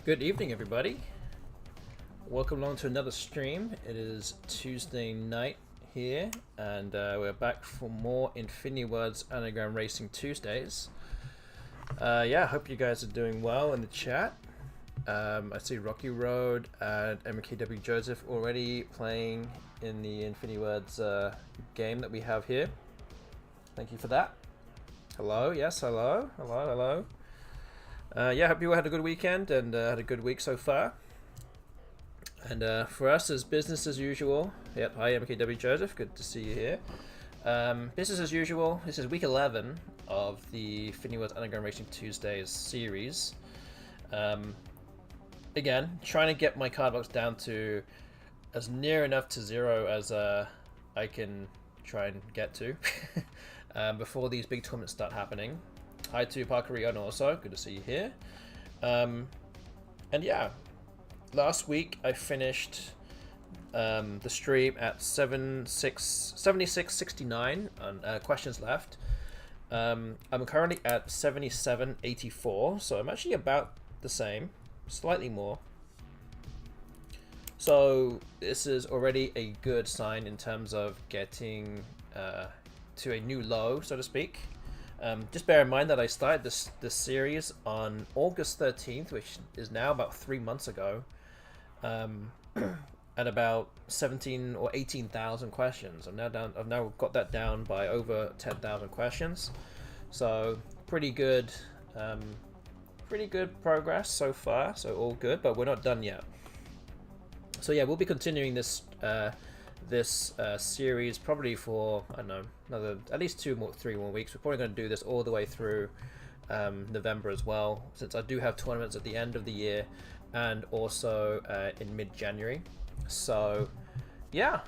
Good evening, everybody. Welcome along to another stream. It is Tuesday night here, and we're back for more FINIWORDS Anagram Racing Tuesdays. Yeah, I hope you guys are doing well in the chat. I see Rocky Road and MKW Joseph already playing in the FINIWORDS game that we have here. Thank you for that. Hello, yes, hello, hello. Yeah, hope you all had a good weekend and had a good week so far. And for us, it's business as usual. Yep, hi MKW Joseph, good to see you here. Business as usual. This is week 11 of the FINIWORDS Anagram Racing Tuesdays series. Again, trying to get my card box down to as near enough to 0 as I can try and get to before these big tournaments start happening. Hi to Parker Rion also, good to see you here. And yeah, last week I finished the stream at 7669 on questions left. I'm currently at 7784, so I'm actually about the same, slightly more. So this is already a good sign in terms of getting to a new low, so to speak. Just bear in mind that I started this series on August 13th, which is now about 3 months ago, at about 17 or 18,000 questions. I've now got that down by over 10,000 questions, so pretty good progress so far. So all good, but we're not done yet. So yeah, we'll be continuing this series probably for, I don't know, at least 3 more weeks. We're probably going to do this all the way through November as well, since I do have tournaments at the end of the year and also in mid-January. So yeah,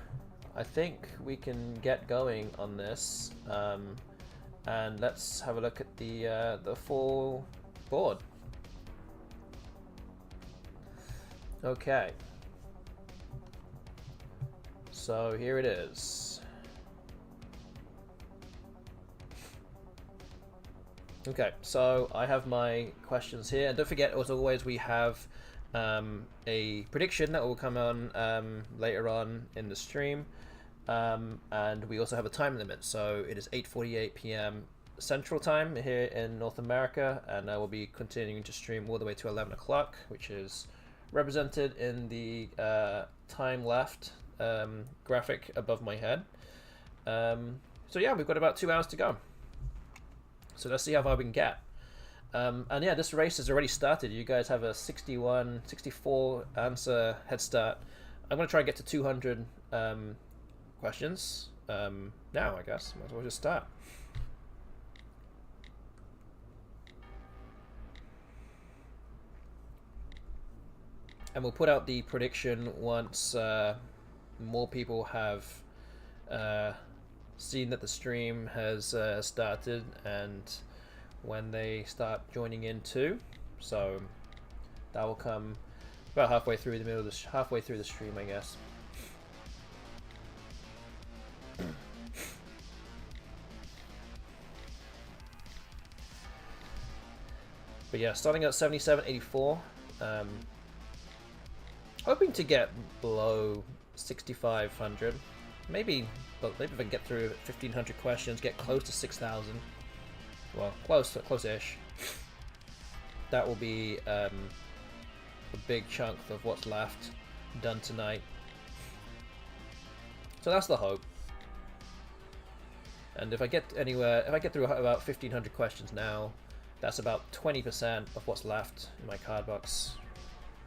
I think we can get going on this, and let's have a look at the full board. Okay. So here it is. Okay, so I have my questions here, and don't forget, as always, we have a prediction that will come on later on in the stream, and we also have a time limit. So it is 8:48 p.m. Central Time here in North America, and I will be continuing to stream all the way to 11 o'clock, which is represented in the time left graphic above my head. So yeah, we've got about 2 hours to go. So let's see how far we can get. And yeah, this race has already started. You guys have a 64 answer head start. I'm going to try and get to 200 questions now, I guess. Might as well just start. And we'll put out the prediction once more people have seen that the stream has started, and when they start joining in too. So that will come about halfway through the stream, I guess. But yeah, starting at 7784. Hoping to get below 6,500. Maybe if I can get through 1,500 questions, get close to 6,000. Well, close-ish. That will be a big chunk of what's left done tonight. So that's the hope. And if I get through about 1,500 questions now, that's about 20% of what's left in my card box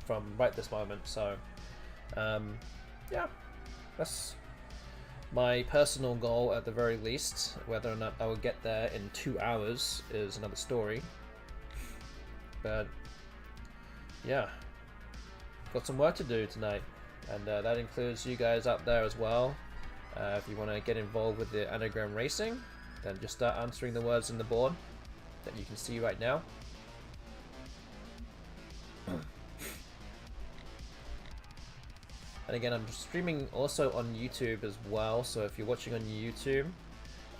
from right this moment. So yeah, that's my personal goal at the very least. Whether or not I will get there in 2 hours is another story, but yeah, got some work to do tonight, and that includes you guys out there as well. If you want to get involved with the anagram racing, then just start answering the words in the board that you can see right now. And again, I'm streaming also on YouTube as well, so if you're watching on YouTube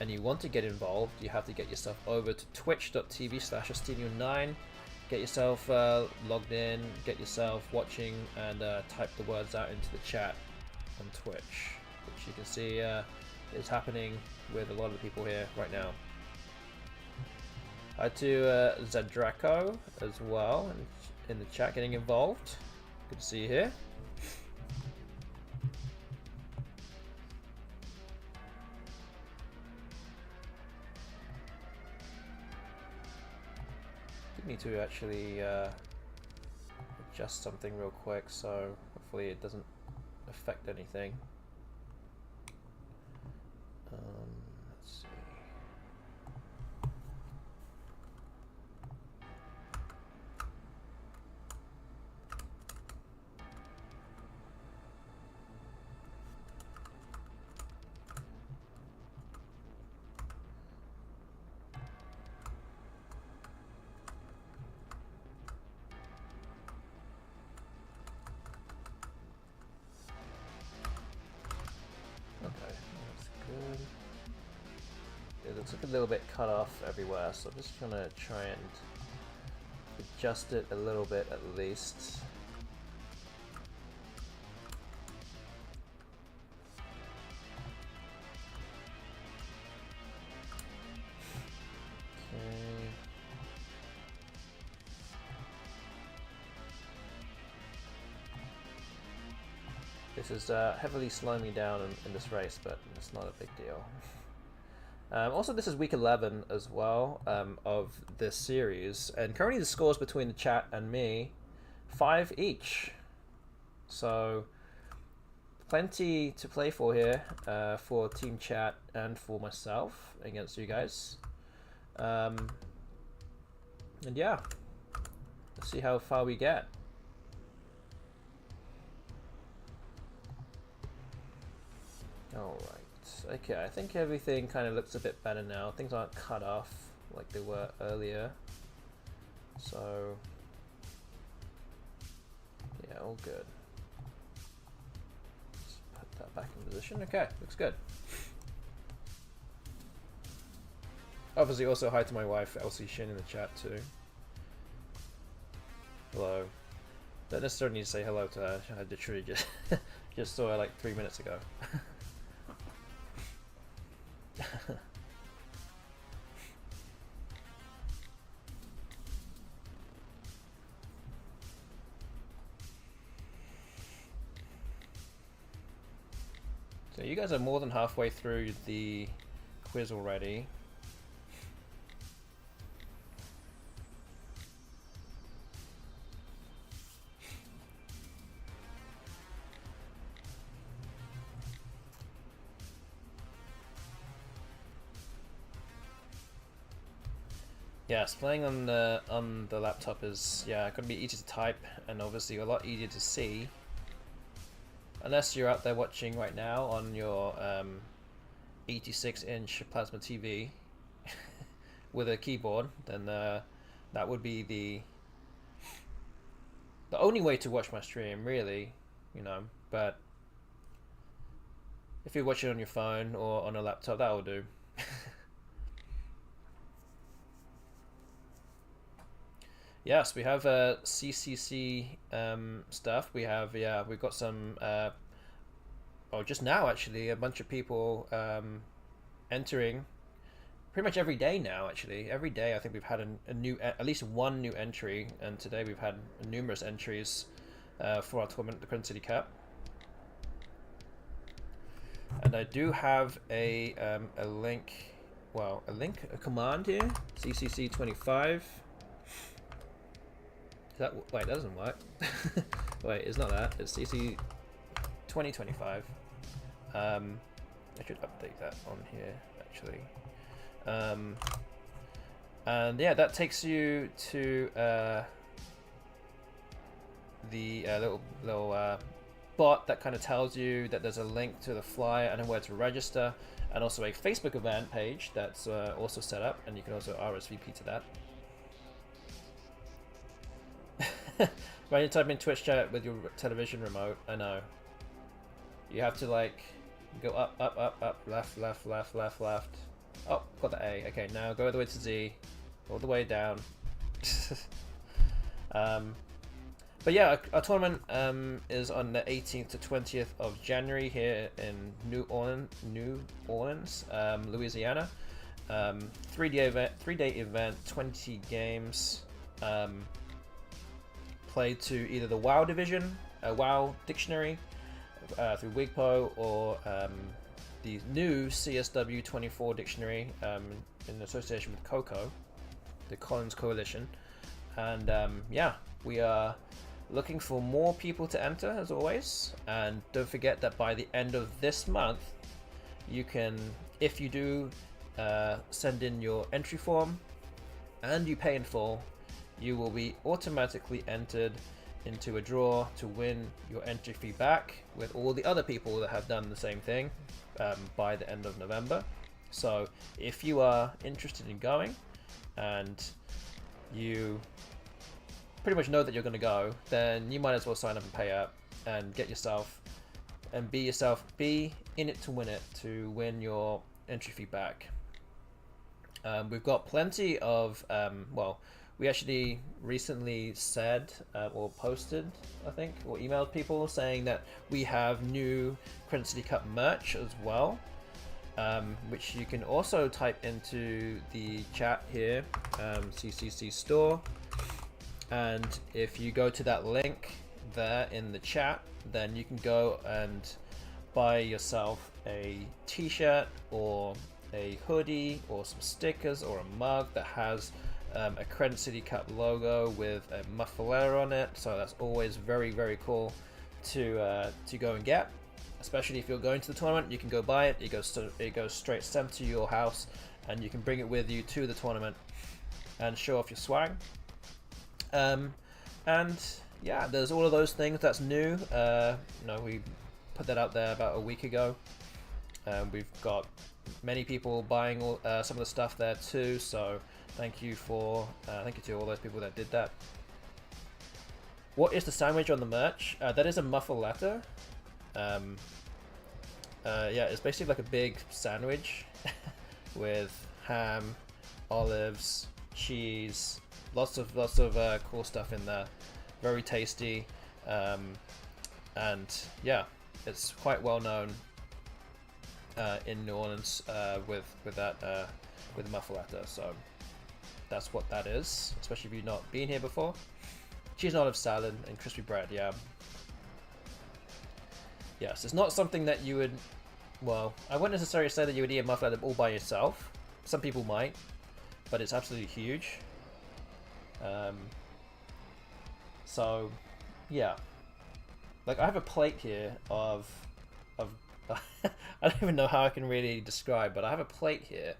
and you want to get involved, you have to get yourself over to twitch.tv/Astenian9 get yourself logged in, get yourself watching, and type the words out into the chat on Twitch, which you can see is happening with a lot of the people here right now. Hi to Zadraco as well in the chat, getting involved. Good to see you here. Need to actually adjust something real quick, so hopefully it doesn't affect anything. Let's see. Looks like a little bit cut off everywhere, so I'm just gonna try and adjust it a little bit at least. Okay. This is heavily slowing me down in this race, but it's not a big deal. Also, this is week 11 as well of this series, and currently the scores between the chat and me, 5 each. So plenty to play for here for team chat and for myself against you guys. And yeah, let's see how far we get. All right. Okay, I think everything kind of looks a bit better now. Things aren't cut off like they were earlier. So, yeah, all good. Let's put that back in position. Okay, looks good. Obviously, also hi to my wife, Elsie Shin, in the chat too. Hello. Don't necessarily need to say hello to her. I literally just saw her like 3 minutes ago. So you guys are more than halfway through the quiz already. Yes, playing on the laptop is going to be easy to type and obviously a lot easier to see. Unless you're out there watching right now on your 86-inch plasma TV with a keyboard, then that would be the only way to watch my stream, really, you know. But if you're watching on your phone or on a laptop, that will do. Yes, we have CCC stuff. We have, we've got some, just now actually, a bunch of people entering pretty much every day now, actually. Every day I think we've had a new, at least one new entry, and today we've had numerous entries for our tournament, the Crescent City Cup. And I do have a link, a command here, CCC25. Wait, that doesn't work. Wait, it's not that. It's CC2025. I should update that on here, actually. And yeah, that takes you to the little bot that kind of tells you that there's a link to the flyer and where to register, and also a Facebook event page that's also set up, and you can also RSVP to that. When you type in Twitch chat with your television remote, I know. You have to like go up, up, up, up, left, left, left, left, left. Oh, got the A. Okay, now go all the way to Z, all the way down. But yeah, our tournament is on the 18th to 20th of January here in New Orleans, Louisiana. 3-day event, 20 games. Played to either the WoW division, WoW dictionary through Wigpo, or the new CSW24 dictionary in association with COCO, the Collins Coalition. And yeah, we are looking for more people to enter as always, and don't forget that by the end of this month you can, if you do send in your entry form and you pay in full, you will be automatically entered into a draw to win your entry fee back with all the other people that have done the same thing by the end of November. So if you are interested in going and you pretty much know that you're going to go, then you might as well sign up and pay up and get yourself and be in it to win it, to win your entry fee back. We've got plenty of well, we actually recently said or posted, I think, or emailed people saying that we have new Crescent City Cup merch as well, which you can also type into the chat here, CCC store. And if you go to that link there in the chat, then you can go and buy yourself a t-shirt or a hoodie or some stickers or a mug that has a Crescent City Cup logo with a muffler on it. So that's always very, very cool to go and get. Especially if you're going to the tournament, you can go buy it. It goes straight sent to your house, and you can bring it with you to the tournament and show off your swag. And yeah, there's all of those things that's new. We put that out there about a week ago. We've got many people buying some of the stuff there too. So thank you to all those people that did that. What is the sandwich on the merch? That is a muffaletta. Yeah, it's basically like a big sandwich with ham, olives, cheese. Lots of cool stuff in there. Very tasty, and yeah, it's quite well known in New Orleans with muffaletta. So that's what that is. Especially if you've not been here before. Cheese and olive salad and crispy bread. Yeah. Yes, it's not something that you would. Well, I wouldn't necessarily say that you would eat a muffaletta all by yourself. Some people might, but it's absolutely huge. So yeah, like I have a plate here of I don't even know how I can really describe, but I have a plate here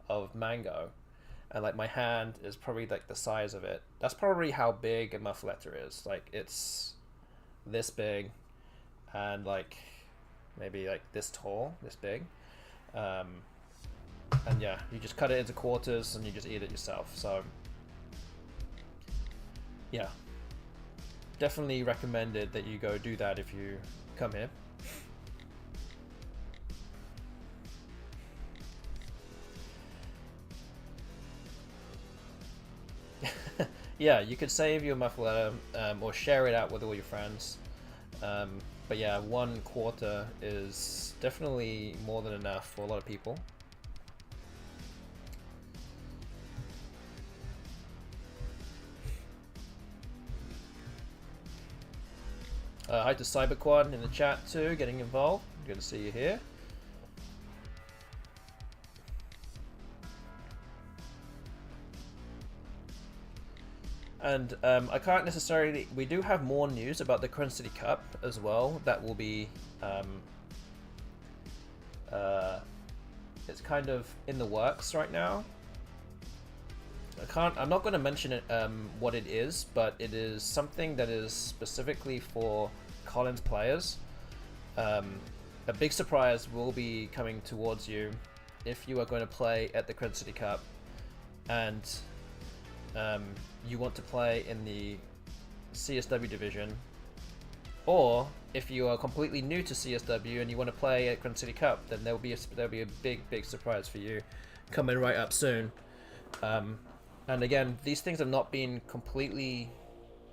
of mango, and like my hand is probably like the size of it. That's probably how big a muffaletta is. Like it's this big, and like maybe like this tall, this big. And yeah, you just cut it into quarters and you just eat it yourself. So yeah, definitely recommended that you go do that if you come here. Yeah, you could save your muffaletta or share it out with all your friends. But yeah, 1/4 is definitely more than enough for a lot of people. Hi to Cyberquad in the chat too, getting involved. Good to see you here. And I can't necessarily. We do have more news about the Crescent City Cup as well. That will be. It's kind of in the works right now. I'm not going to mention it. What it is, but it is something that is specifically for Collins players. A big surprise will be coming towards you if you are going to play at the Crescent City Cup, and you want to play in the CSW division, or if you are completely new to CSW and you want to play at Crescent City Cup, then there'll be a big surprise for you coming right up soon. And again, these things have not been completely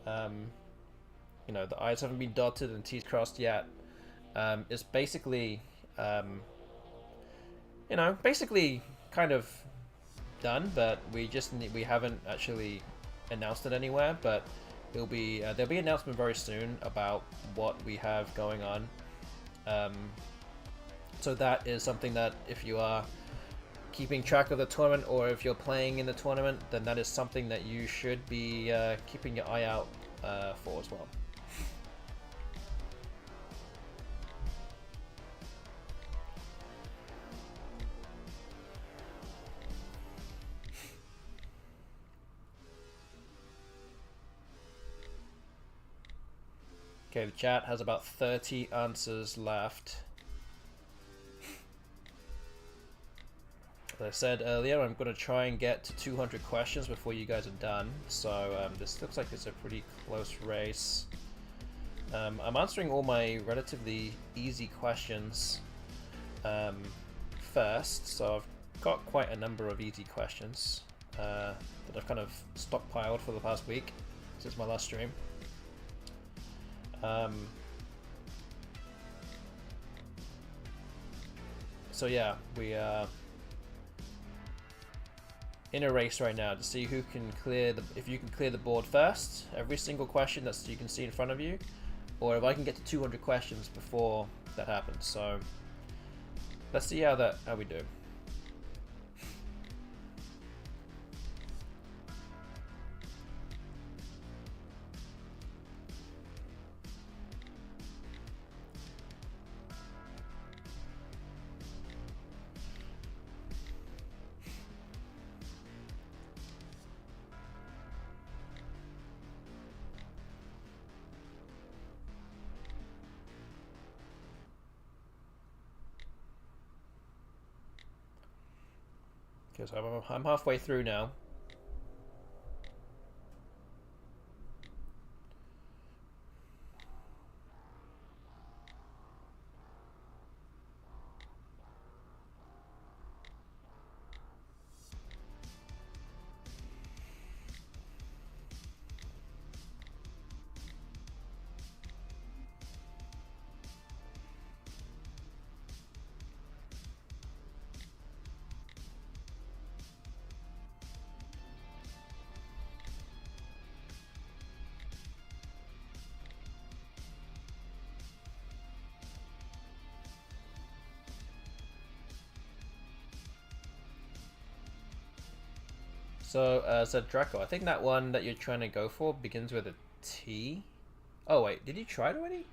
You know, the I's haven't been dotted and T's crossed yet. It's basically, you know, basically kind of done, but we haven't actually announced it anywhere. But it'll be there'll be an announcement very soon about what we have going on. So that is something that if you are keeping track of the tournament, or if you're playing in the tournament, then that is something that you should be keeping your eye out for as well. Okay, the chat has about 30 answers left. As I said earlier, I'm going to try and get to 200 questions before you guys are done. So this looks like it's a pretty close race. I'm answering all my relatively easy questions first. So I've got quite a number of easy questions that I've kind of stockpiled for the past week since my last stream. So yeah, we are in a race right now to see who can clear if you can clear the board first, every single question that you can see in front of you, or if I can get to 200 questions before that happens. So let's see how we do. Because I'm halfway through now. So, said Draco, I think that one that you're trying to go for begins with a T. Oh wait, did you try it already?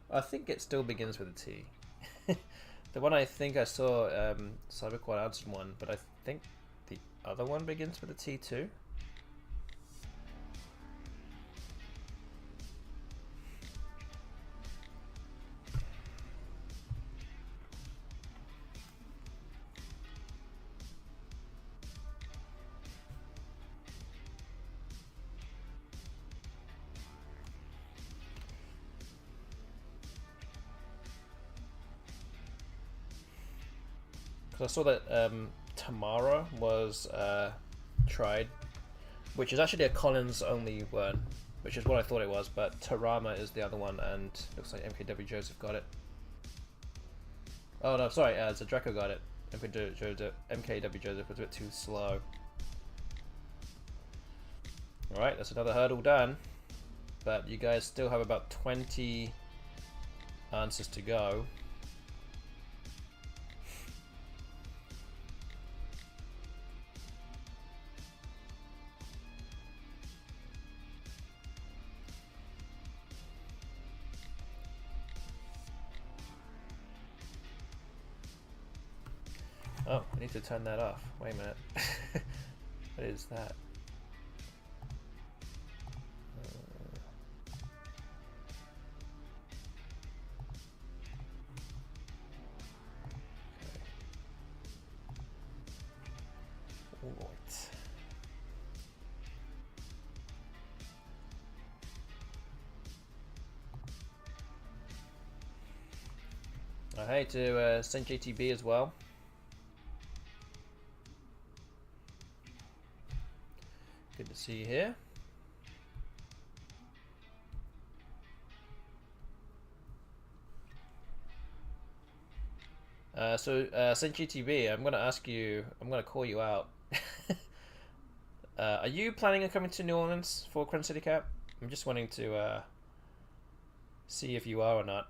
I think it still begins with a T. The one I think I saw, Cyberquad answered one, but I think the other one begins with a T too. I saw that Tamara was tried, which is actually a Collins only word, which is what I thought it was, but Tarama is the other one, and looks like MKW Joseph got it. Oh no, sorry, Draco got it. MKW Joseph was a bit too slow. Alright, that's another hurdle done, but you guys still have about 20 answers to go. Oh, I need to turn that off. Wait a minute. What is that? Okay. Alright. Hey to Saint JTB as well. Good to see you here. Saint GTB, I'm gonna ask you. I'm gonna call you out. Are you planning on coming to New Orleans for Queen City Cup? I'm just wanting to see if you are or not.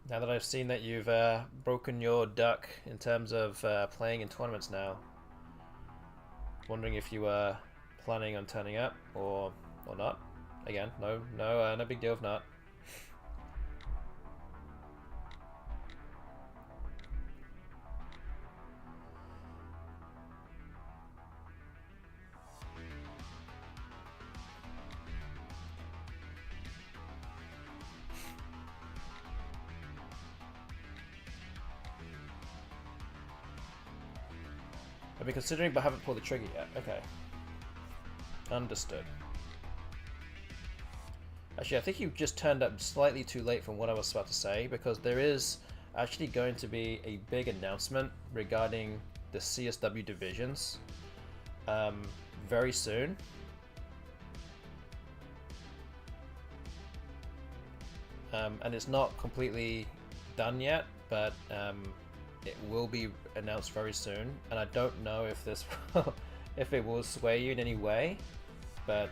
Now that I've seen that you've broken your duck in terms of playing in tournaments now, wondering if you are planning on turning up or not. Again, no big deal if not. I've been considering but haven't pulled the trigger yet. Okay. Understood. Actually, I think you just turned up slightly too late from what I was about to say, because there is actually going to be a big announcement regarding the CSW divisions very soon. And it's not completely done yet, but it will be announced very soon, and I don't know if this if it will sway you in any way, but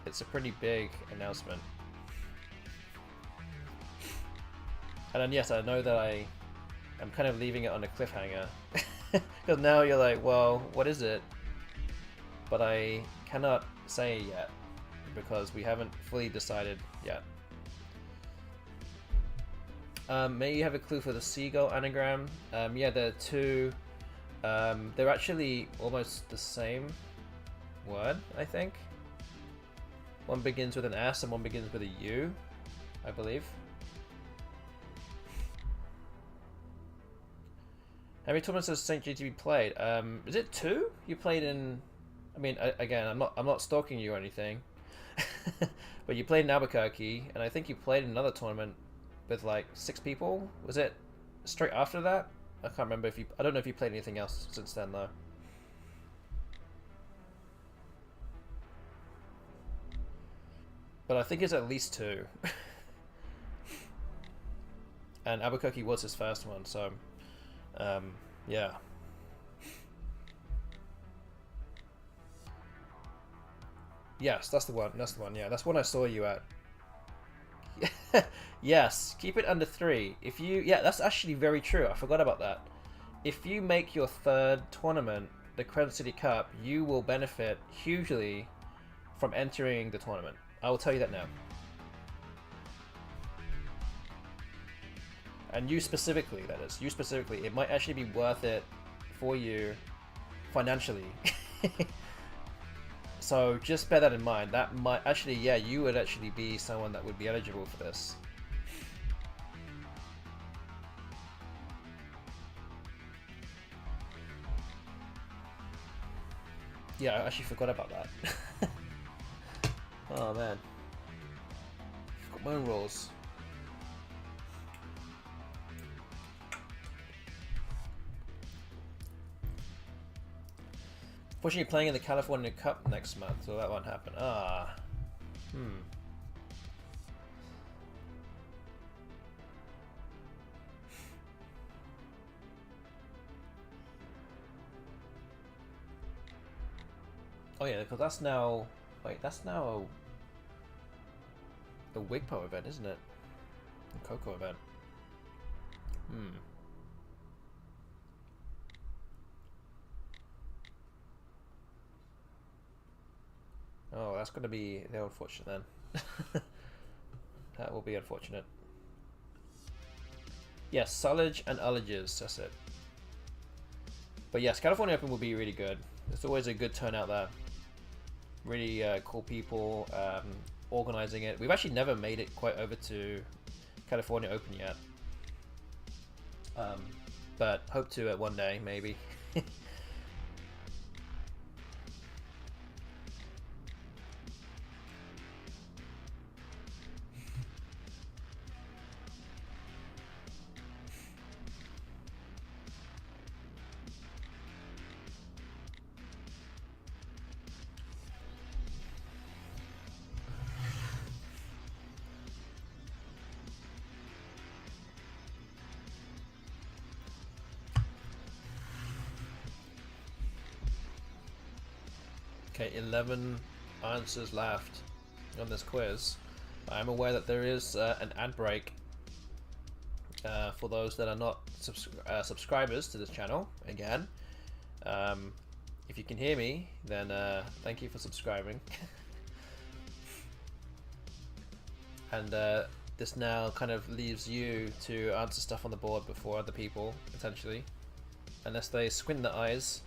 it's a pretty big announcement. And then yes, I know that I'm kind of leaving it on a cliffhanger because now you're like, well, what is it? But I cannot say yet because we haven't fully decided yet. May you have a clue for the seagull anagram? Yeah, there are two. They're actually almost the same word, I think. One begins with an S and one begins with a U, I believe. How many tournaments has St. GTB played? Is it 2? You played in... I mean, again, I'm not stalking you or anything. But you played in Albuquerque, and I think you played in another tournament with like 6 people. Was it straight after that? I can't remember if you... I don't know if you played anything else since then though. But I think it's at least 2. And Albuquerque was his first one, so yeah. Yes, that's the one. That's the one. Yeah, that's one I saw you at. Yes, keep it under 3. If you, yeah, that's actually very true. I forgot about that. If you make your 3rd tournament, the Queen City Cup, you will benefit hugely from entering the tournament. I will tell you that now. And you specifically, that is. You specifically. It might actually be worth it for you financially. So just bear that in mind. That might actually, yeah, you would actually be someone that would be eligible for this. Yeah, I actually forgot about that. Oh man. Forgot my own rules. Fortunately, playing in the California Cup next month, so that won't happen. Ah. Oh yeah, because that's now... Wait, that's now the Wigpo event, isn't it? The Coco event. Oh, that's going to be unfortunate then. That will be unfortunate. Yes, Sullage and Ullages, that's it. But yes, California Open will be really good. It's always a good turnout there. Really cool people organizing it. We've actually never made it quite over to California Open yet. But hope to one day, maybe. Okay, 11 answers left on this quiz. I'm aware that there is an ad break for those that are not subscribers to this channel. Again, if you can hear me, then thank you for subscribing. And this now kind of leaves you to answer stuff on the board before other people, potentially, unless they squint their eyes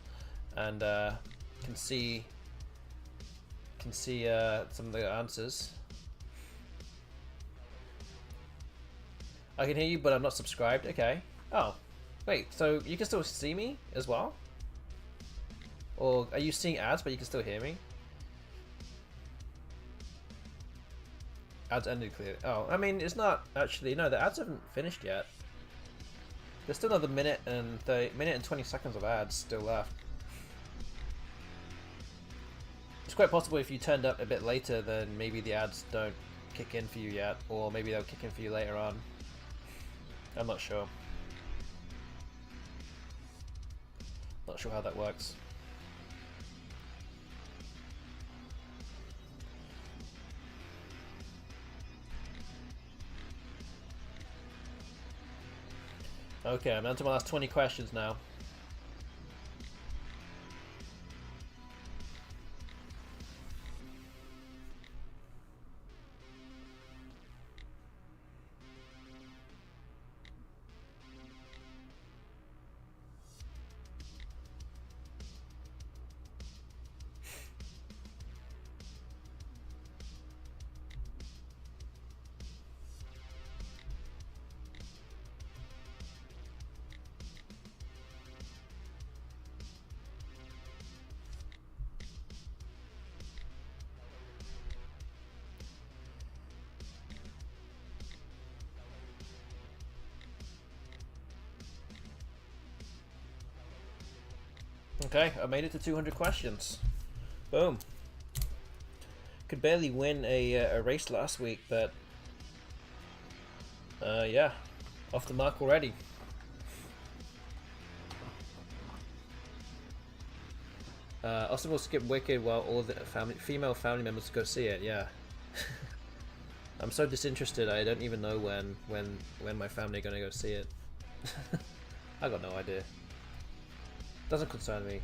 and can see some of the answers. I can hear you, but I'm not subscribed. Okay. Oh, wait. So you can still see me as well, or are you seeing ads but you can still hear me? Ads ended clearly. Oh, I mean, it's not actually. No, the ads haven't finished yet. There's still another minute and 20 seconds of ads still left. It's quite possible if you turned up a bit later, then maybe the ads don't kick in for you yet, or maybe they'll kick in for you later on. I'm not sure. Not sure how that works. Okay, I'm down to my last 20 questions now. Okay, I made it to 200 questions. Boom. Could barely win a race last week, but yeah, off the mark already. Also, we'll skip Wicked while all the female family members go see it. Yeah. I'm so disinterested. I don't even know when my family are gonna go see it. I got no idea. Doesn't concern me.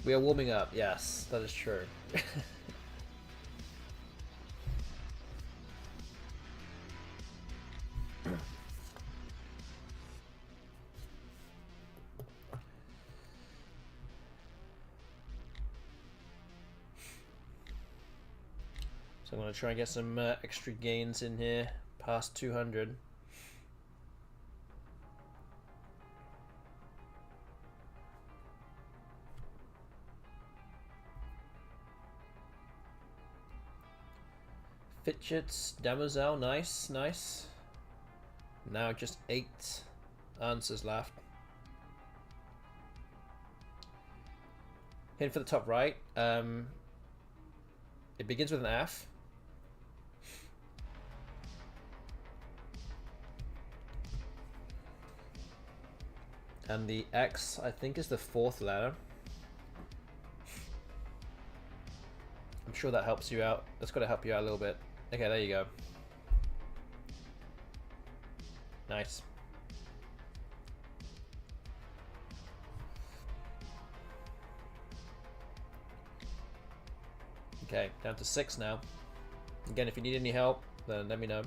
We are warming up. Yes, that is true. So I'm going to try and get some extra gains in here, past 200. Fitchets, Damosel, nice, nice. Now just 8 answers left. Hint for the top right. It begins with an F. And the X, I think, is the 4th letter. I'm sure that helps you out. That's got to help you out a little bit. Okay, there you go. Nice. Okay, down to 6 now. Again, if you need any help, then let me know.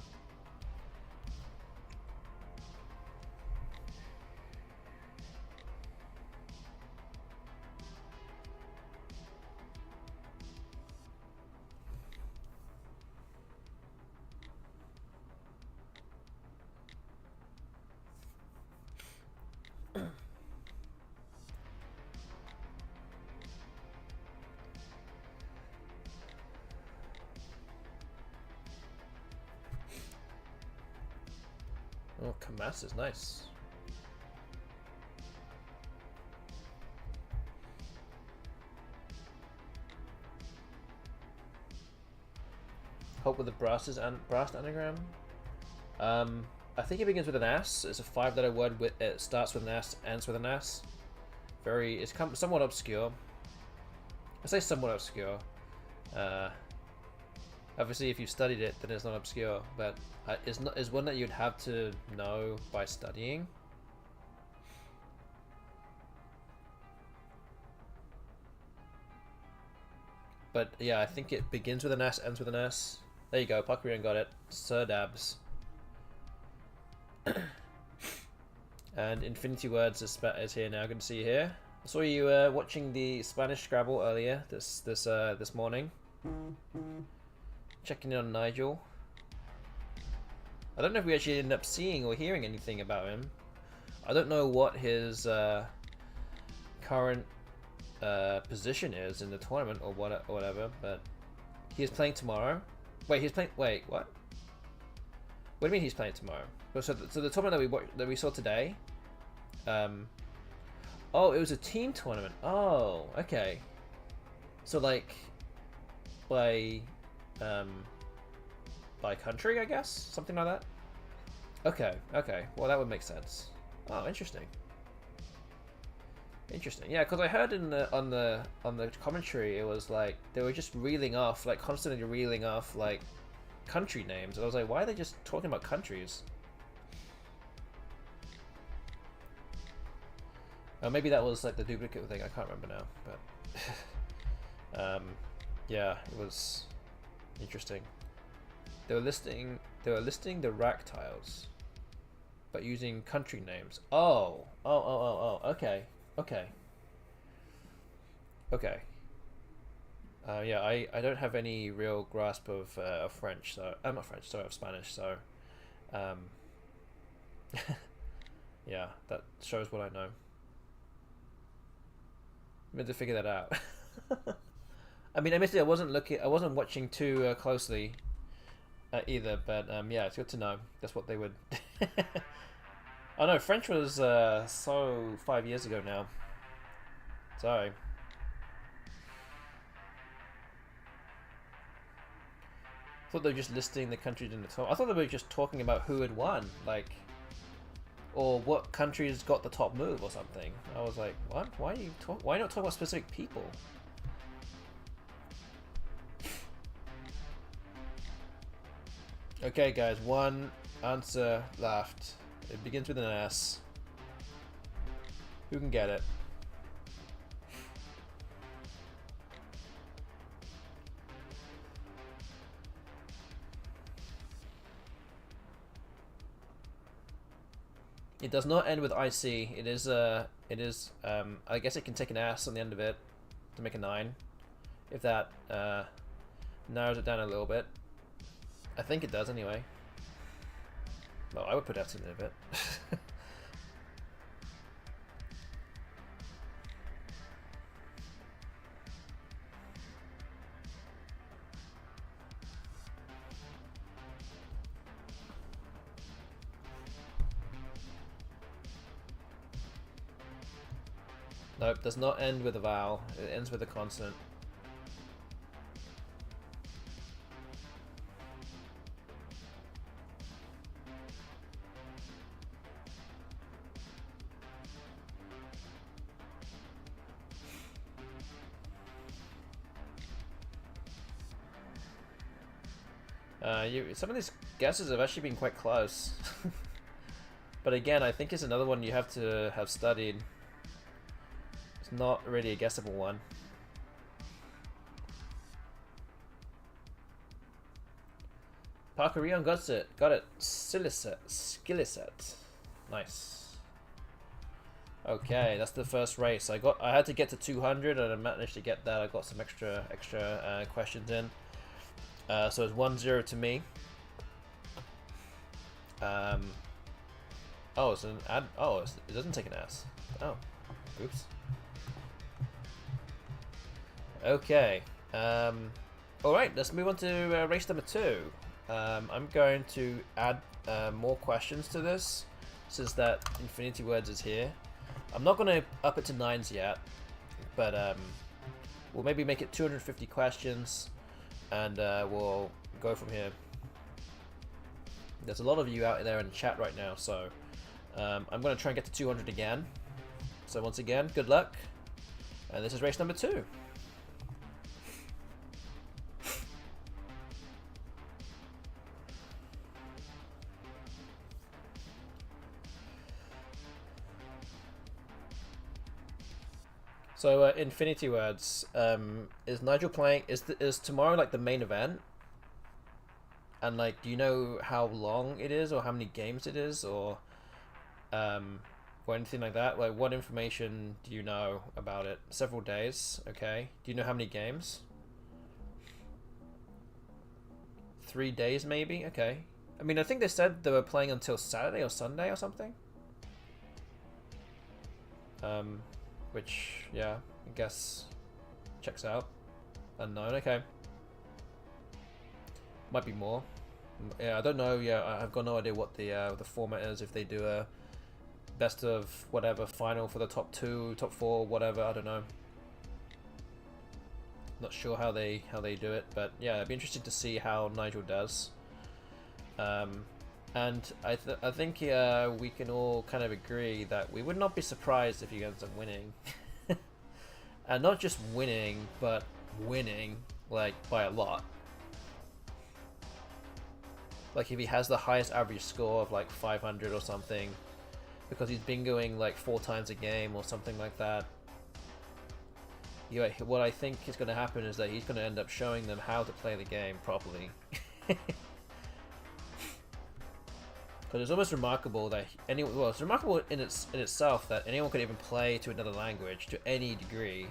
Oh, Kamas is nice. Help with the brass anagram. I think it begins with an S. It's a 5-letter word. It starts with an S, ends with an S. it's somewhat obscure. I say somewhat obscure. Obviously, if you've studied it, then it's not obscure. But is one that you'd have to know by studying. But yeah, I think it begins with an S, ends with an S. There you go, Pakarian got it. Sir Dabs. And Infinity Words is here now. Good to see you here. I saw you watching the Spanish Scrabble earlier this morning. Checking in on Nigel. I don't know if we actually ended up seeing or hearing anything about him. I don't know what his current position is in the tournament or whatever, but he is playing tomorrow. Wait, he's playing. Wait, what? What do you mean he's playing tomorrow? So the tournament that we saw today. Oh, it was a team tournament. Oh, okay. So like, by country, I guess, something like that. Okay, okay. Well, that would make sense. Oh, interesting. Interesting. Yeah, because I heard on the commentary, it was like they were just reeling off, like constantly reeling off like country names. And I was like, why are they just talking about countries? Oh, maybe that was like the duplicate thing. I can't remember now, but yeah, it was interesting. They were listing the rack tiles, but using country names. Oh, okay. Okay. Okay. Yeah, I don't have any real grasp of French, so I'm not French, sorry, of Spanish, so yeah, that shows what I know. I meant to figure that out. I mean, admittedly, I wasn't watching too closely either, but yeah, it's good to know. That's what they would. Oh no, French was so 5 years ago now. Sorry. I thought they were just listing the countries in the top. I thought they were just talking about who had won, like, or what countries got the top move or something. I was like, what? Why not talk about specific people? Okay, guys, one answer left. It begins with an S. Who can get it? It does not end with IC. It is I guess it can take an S on the end of it to make a 9. If that narrows it down a little bit. I think it does anyway. Well, I would put S in a bit. Nope, does not end with a vowel. It ends with a consonant. Some of these guesses have actually been quite close. But again, I think it's another one you have to have studied. It's not really a guessable one. Parker Rion got it. Got it. Skilliset. Nice. Okay, that's the first race. I had to get to 200 and I managed to get that. I got some extra questions in. So it's 1-0 to me. Oh, it's an ad. Oh, it doesn't take an S. Oh, oops. Okay. All right. Let's move on to race number 2. I'm going to add more questions to this, since that Infinity Words is here. I'm not going to up it to 9s yet, but we'll maybe make it 250 questions, and we'll go from here. There's a lot of you out there in the chat right now, so I'm going to try and get to 200 again. So once again, good luck. And this is race number 2. So Infinity Words, is Nigel playing? Is tomorrow like the main event? And like, do you know how long it is, or how many games it is, or anything like that? Like, what information do you know about it? Several days, okay. Do you know how many games? 3 days, maybe. Okay. I mean, I think they said they were playing until Saturday or Sunday or something. Which, yeah, I guess checks out. Unknown, okay. Might be more. Yeah, I don't know. Yeah, I've got no idea what the format is. If they do a best of whatever final for the top 2, top 4, whatever. I don't know. Not sure how they do it, but yeah, it'd be interesting to see how Nigel does. And I think we can all kind of agree that we would not be surprised if he ends up winning. And not just winning, but winning, like, by a lot. Like, if he has the highest average score of, like, 500 or something, because he's bingoing, like, 4 times a game or something like that. Yeah, what I think is going to happen is that he's going to end up showing them how to play the game properly. But it's almost remarkable that it's remarkable in itself that anyone could even play to another language to any degree.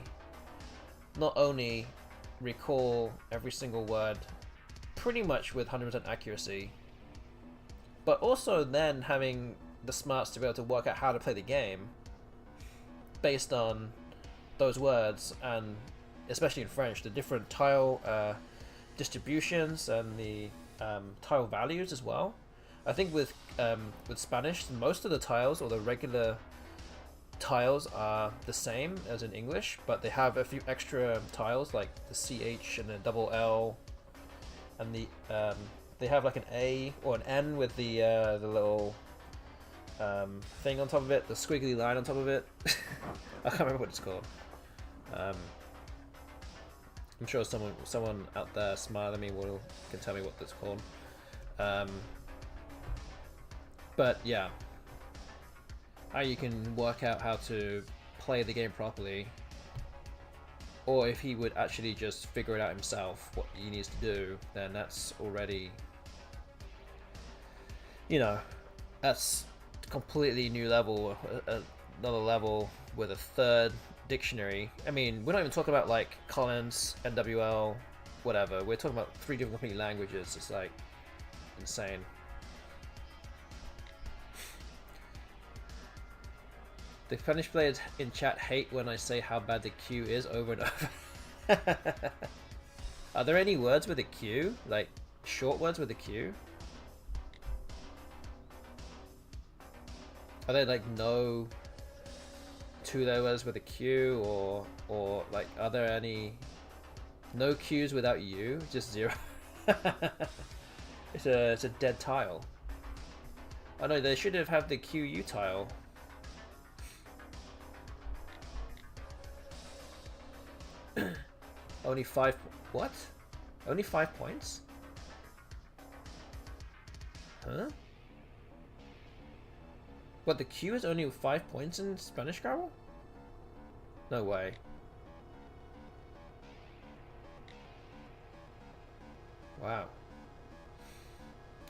Not only recall every single word pretty much with 100% accuracy, but also then having the smarts to be able to work out how to play the game based on those words, and especially in French, the different tile distributions and the tile values as well. I think with Spanish, most of the tiles, or the regular tiles, are the same as in English, but they have a few extra tiles like the CH and the double L, and the they have like an A or an N with the little thing on top of it, the squiggly line on top of it. I can't remember what it's called. I'm sure someone out there smarter than me can tell me what that's called. But yeah, how you can work out how to play the game properly, or if he would actually just figure it out himself what he needs to do, then that's already, you know, that's completely new level, another level with a third dictionary. I mean, we're not even talking about like Collins, NWL, whatever. We're talking about 3 different complete languages. It's like insane. The Spanish players in chat hate when I say how bad the Q is over and over. Are there any words with a Q? Like, short words with a Q? Are there like no 2 words with a Q, or like, are there any no Qs without U? Just 0? It's a dead tile. Oh no, they should have had the QU tile. Only 5. What? Only 5 points? Huh? What, the Q is only 5 points in Spanish Scrabble? No way. Wow.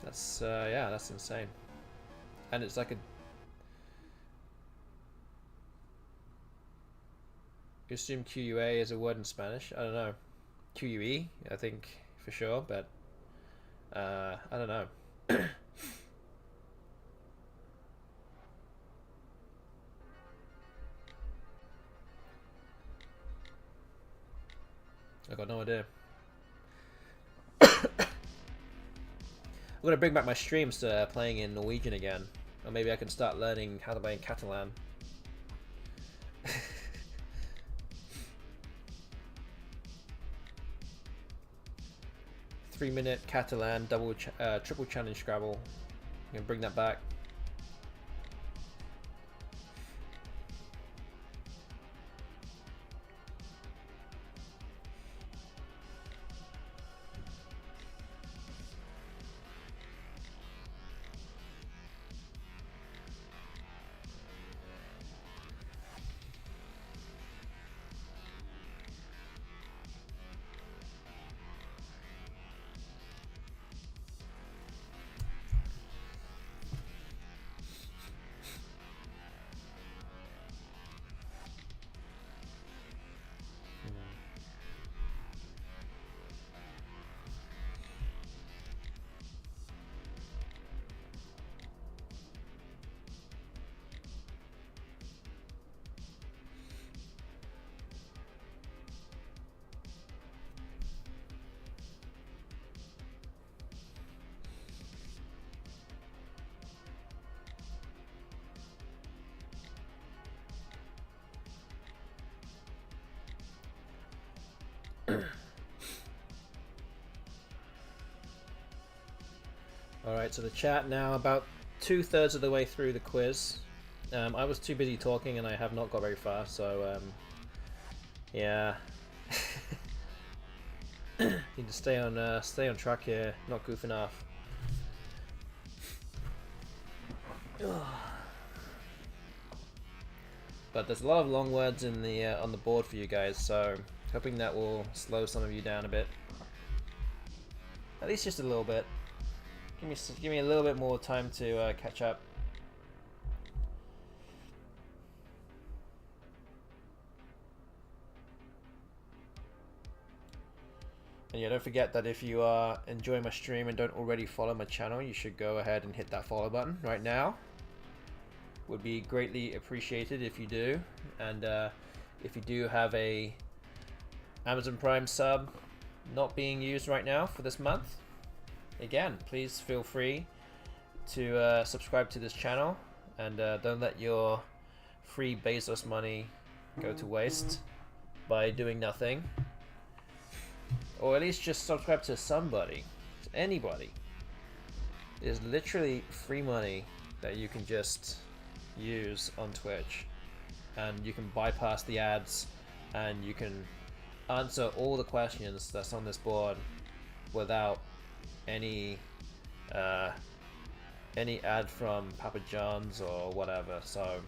That's yeah, that's insane. And it's like a, you assume QUA is a word in Spanish? I don't know. QUE, I think for sure, but I don't know. I got no idea. I'm gonna bring back my streams to playing in Norwegian again, or maybe I can start learning how to play in Catalan. 3-minute Catalan triple challenge Scrabble. I'm gonna bring that back. Alright, so the chat now about 2/3 of the way through the quiz. I was too busy talking and I have not got very far, so yeah. Need to stay on track here, not goofing off. But there's a lot of long words in the on the board for you guys, so hoping that will slow some of you down a bit. At least just a little bit. Give me a little bit more time to catch up. And yeah, don't forget that if you are enjoying my stream and don't already follow my channel, you should go ahead and hit that follow button right now. Would be greatly appreciated if you do. And if you do have a Amazon Prime sub not being used right now for this month, again, please feel free to subscribe to this channel, and don't let your free Bezos money go to waste by doing nothing. Or at least just subscribe to somebody, to anybody. There's literally free money that you can just use on Twitch, and you can bypass the ads, and you can answer all the questions that's on this board without any ad from Papa John's or whatever. So,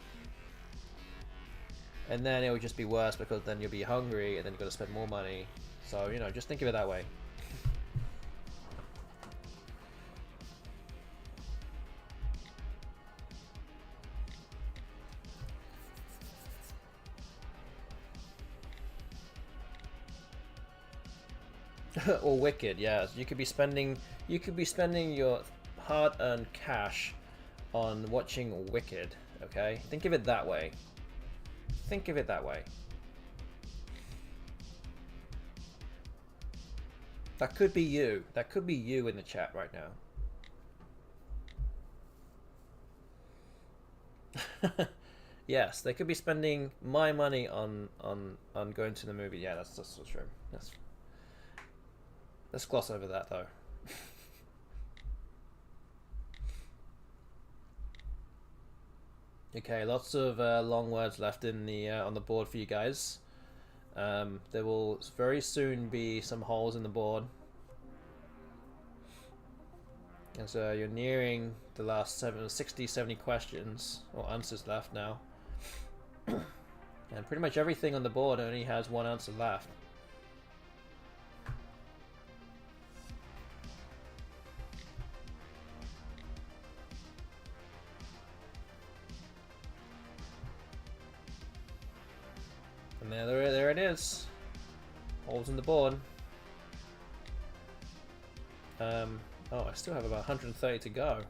and then it would just be worse, because then you'll be hungry and then you've got to spend more money. So, you know, just think of it that way. Or Wicked, yeah. You could be spending your hard-earned cash on watching Wicked, okay? Think of it that way. Think of it that way. That could be you. That could be you in the chat right now. Yes, they could be spending my money on going to the movie. Yeah, that's true. Let's gloss over that though. Okay, lots of long words left in the on the board for you guys. There will very soon be some holes in the board, and so you're nearing the last 70 questions or answers left now. And pretty much everything on the board only has one answer left. And there it is. Holes in the board. Oh, I still have about 130 to go.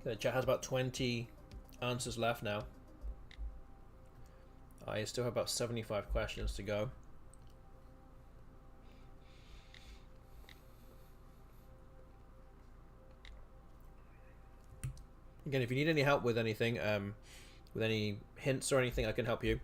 The chat has about 20 answers left now. I still have about 75 questions to go. Again, if you need any help with anything, with any hints or anything, I can help you.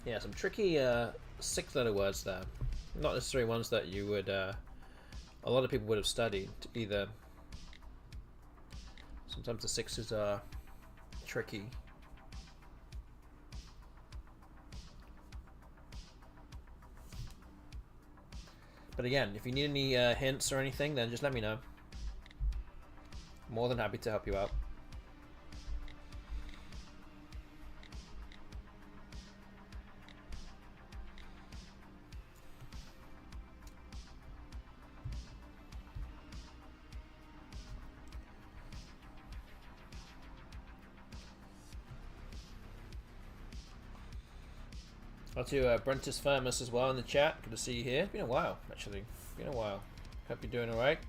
Yeah, some tricky 6-letter words there. Not necessarily ones that you would, a lot of people would have studied either. Sometimes the 6s are tricky. But again, if you need any hints or anything, then just let me know. More than happy to help you out. I'll to Brentus Firmus as well in the chat. Good to see you here. It's been a while, actually. Been a while. Hope you're doing alright.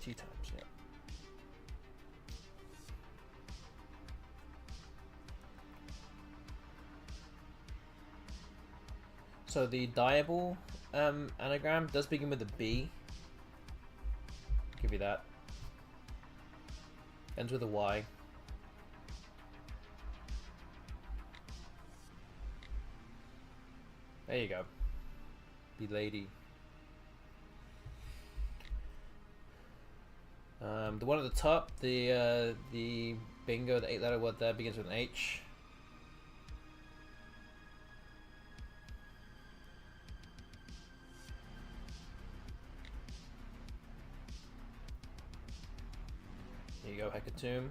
Times, yeah. So the diable anagram does begin with a B. Give you that. Ends with a Y. There you go. Be lady. The one at the top, the bingo, the 8-letter word there begins with an H. There you go, hecatomb.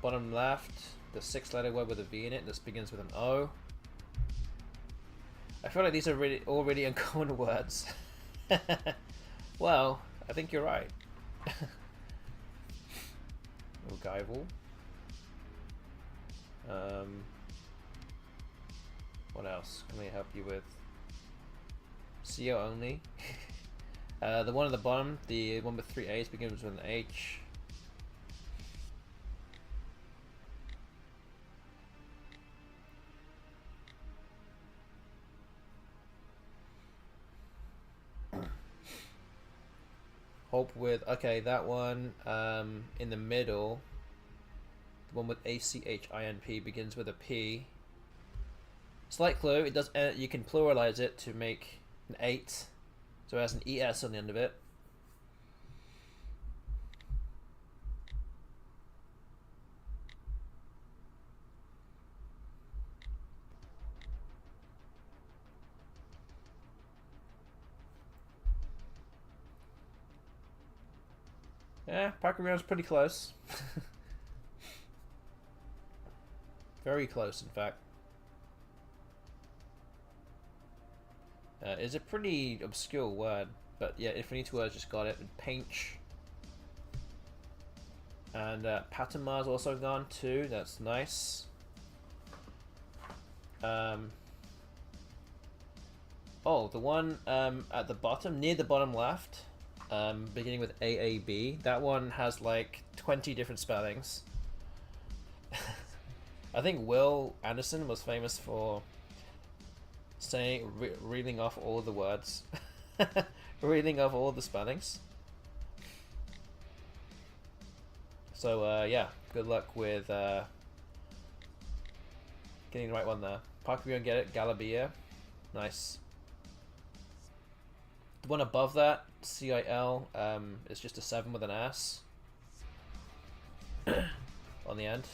Bottom left, the 6-letter word with a V in it. This begins with an O. I feel like these are all really uncommon words. Well, I think you're right. Archival. What else can we help you with? CO only. The one at the bottom, the one with 3 A's begins with an H. Hope with, okay, that one in the middle, the one with ACHINP begins with a P. Slight clue, it does. You can pluralize it to make an 8, so it has an ES on the end of it. Yeah, Parker Brown's pretty close. Very close, in fact. It's a pretty obscure word, but yeah, FINIWORDS just got it. Painch. And Patamar's also gone too, that's nice. Oh, the one at the bottom, near the bottom left, beginning with AAB, that one has like 20 different spellings. I think Will Anderson was famous for saying, reading off all the words, reading off all the spellings. So yeah, good luck with getting the right one there. Parker, you get it. Galabia, nice. The one above that, CIL, is just a 7 with an S on the end.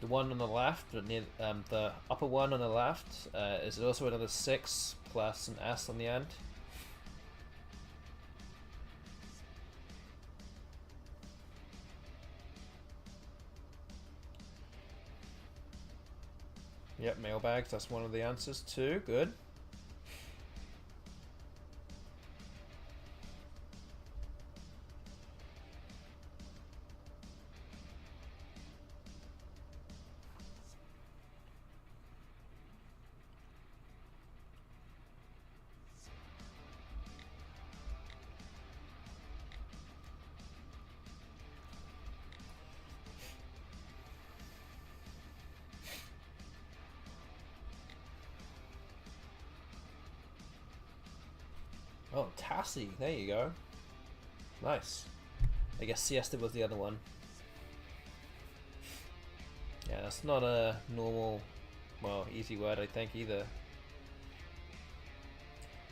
The one on the left, near the upper one on the left, is also another 6 plus an S on the end. Yep, mailbags, that's one of the answers too, good. Oh, Tassie, there you go. Nice. I guess siesta was the other one. Yeah, that's not a normal, well, easy word, I think, either.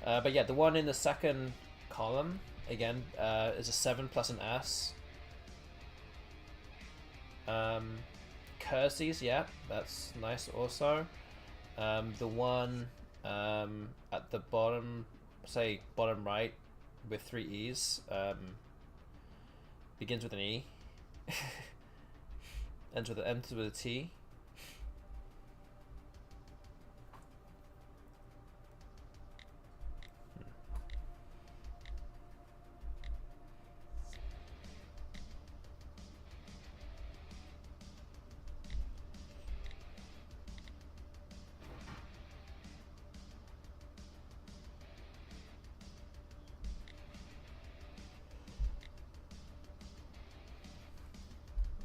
But yeah, the one in the second column, again, is a 7 plus an S. Cursies, yeah, that's nice also. The one at the bottom, say bottom right, with 3 E's, begins with an E, ends with a T.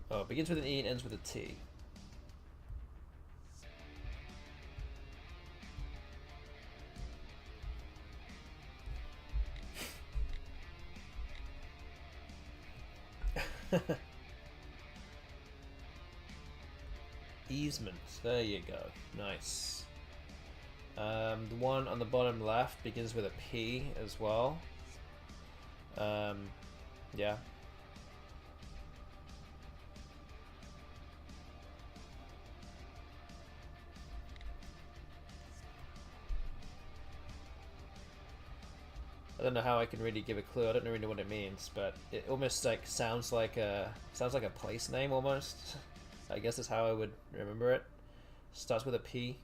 Oh, it begins with an E and ends with a T. Easement, there you go, nice. The one on the bottom left begins with a P as well. Yeah. I don't know how I can really give a clue. I don't really know what it means, but it almost like sounds like a place name almost. I guess that's how I would remember it. Starts with a P.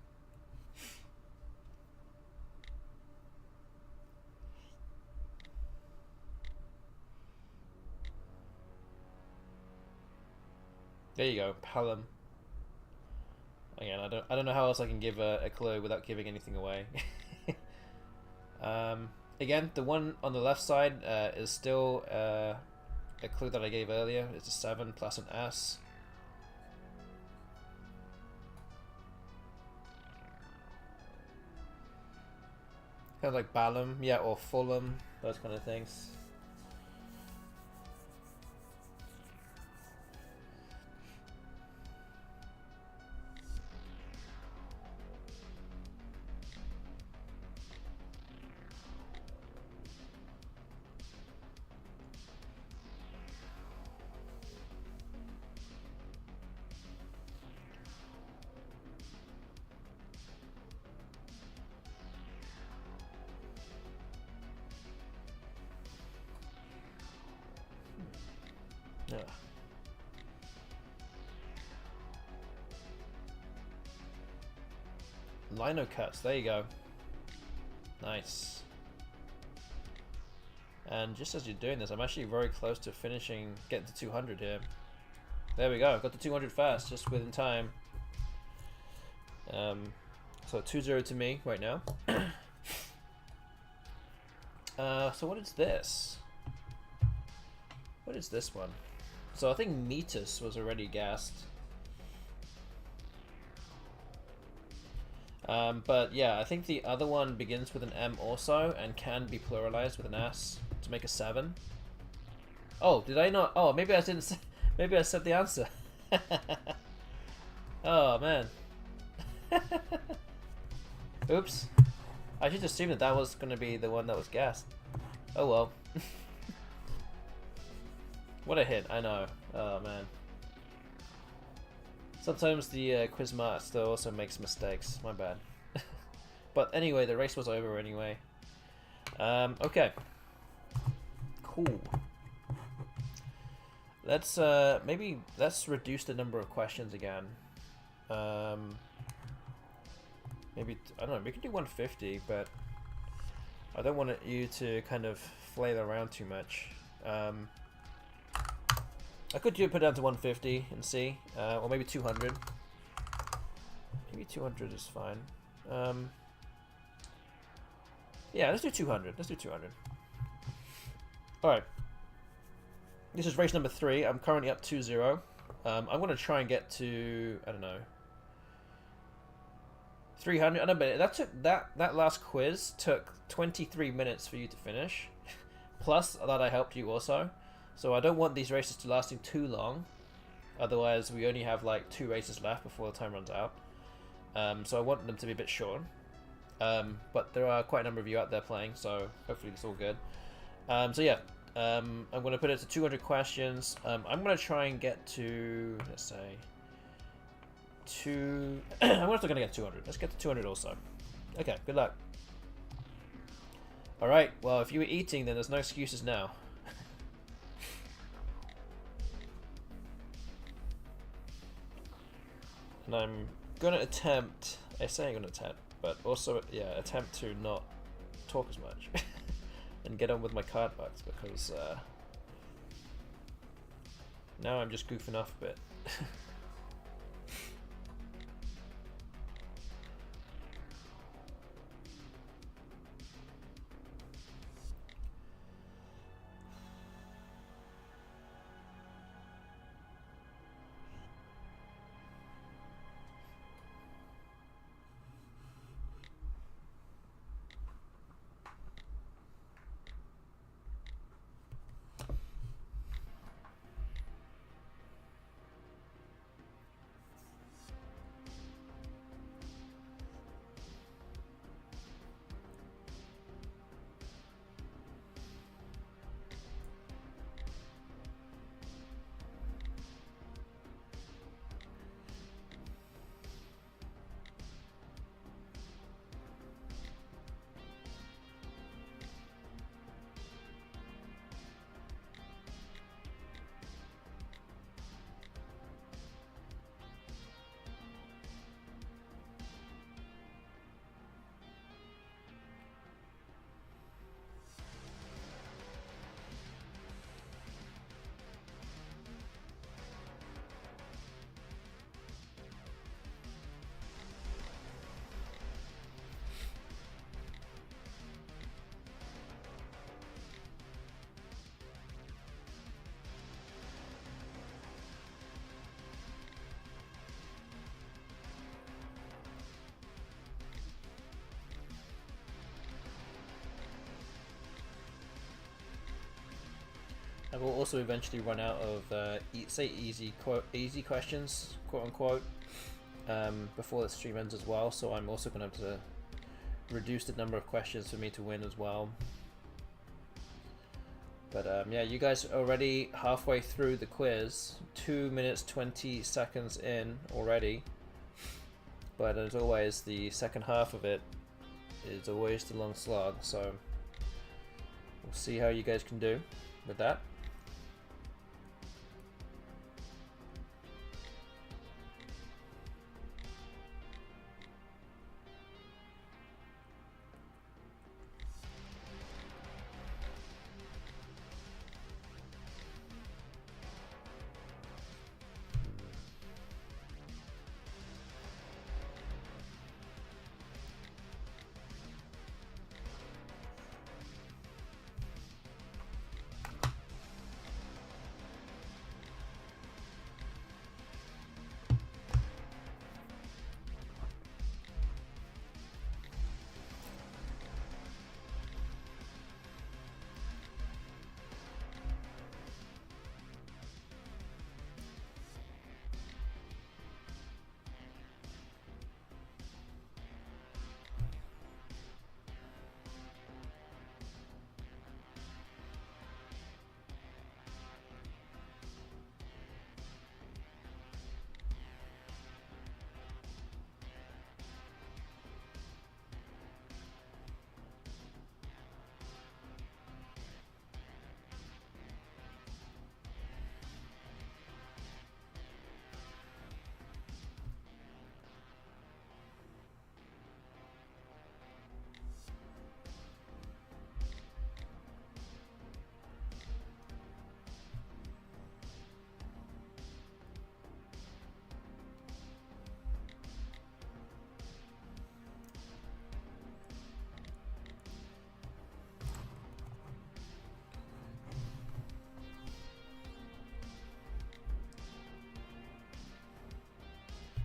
There you go, Palom. Again, I don't know how else I can give a clue without giving anything away. Again, the one on the left side is still a clue that I gave earlier. It's a 7 plus an S. Kind of like Balham, yeah, or Fulham, those kind of things. Yeah. Lino cuts, there you go. Nice. And just as you're doing this, I'm actually very close to finishing, getting to 200 here. There we go, got to 200 fast, just within time. So 2-0 to me right now. So what is this? What is this one? So I think Metis was already gassed. But yeah, I think the other one begins with an M also and can be pluralized with an S to make a 7. Oh, did I not? Oh, maybe I didn't say, maybe I said the answer. Oh man. Oops. I should assume that that was going to be the one that was gassed. Oh well. What a hit, I know. Oh man. Sometimes the quiz master also makes mistakes. My bad. But anyway, the race was over anyway. Okay. Cool. Let's maybe let's reduce the number of questions again. Maybe I don't know. We can do 150, but I don't want you to kind of flail around too much. I could put it down to 150 and see, or maybe 200. Maybe 200 is fine. Yeah, let's do 200. Let's do 200. All right. This is race number 3. I'm currently up 2-0. I'm gonna try and get to, I don't know, 300. I don't know, but that last quiz took 23 minutes for you to finish, plus that I helped you also. So I don't want these races to lasting too long. Otherwise, we only have like 2 races left before the time runs out. So I want them to be a bit short. But there are quite a number of you out there playing, so hopefully it's all good. So yeah, I'm going to put it to 200 questions. I'm going to try and get to, let's say, I'm also going to get 200. Let's get to 200 also. Okay, good luck. Alright, well, if you were eating, then there's no excuses now. And I'm going to attempt, I say I'm going to attempt, but also, yeah, attempt to not talk as much. And get on with my card bugs, because now I'm just goofing off a bit. I will also eventually run out of easy questions, quote unquote, before the stream ends as well. So I'm also going to have to reduce the number of questions for me to win as well. But yeah, you guys are already halfway through the quiz, 2 minutes 20 seconds in already. But as always, the second half of it is always the long slog. So we'll see how you guys can do with that.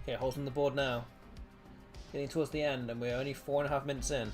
Okay, holding the board now. Getting towards the end, and we're only 4.5 minutes in.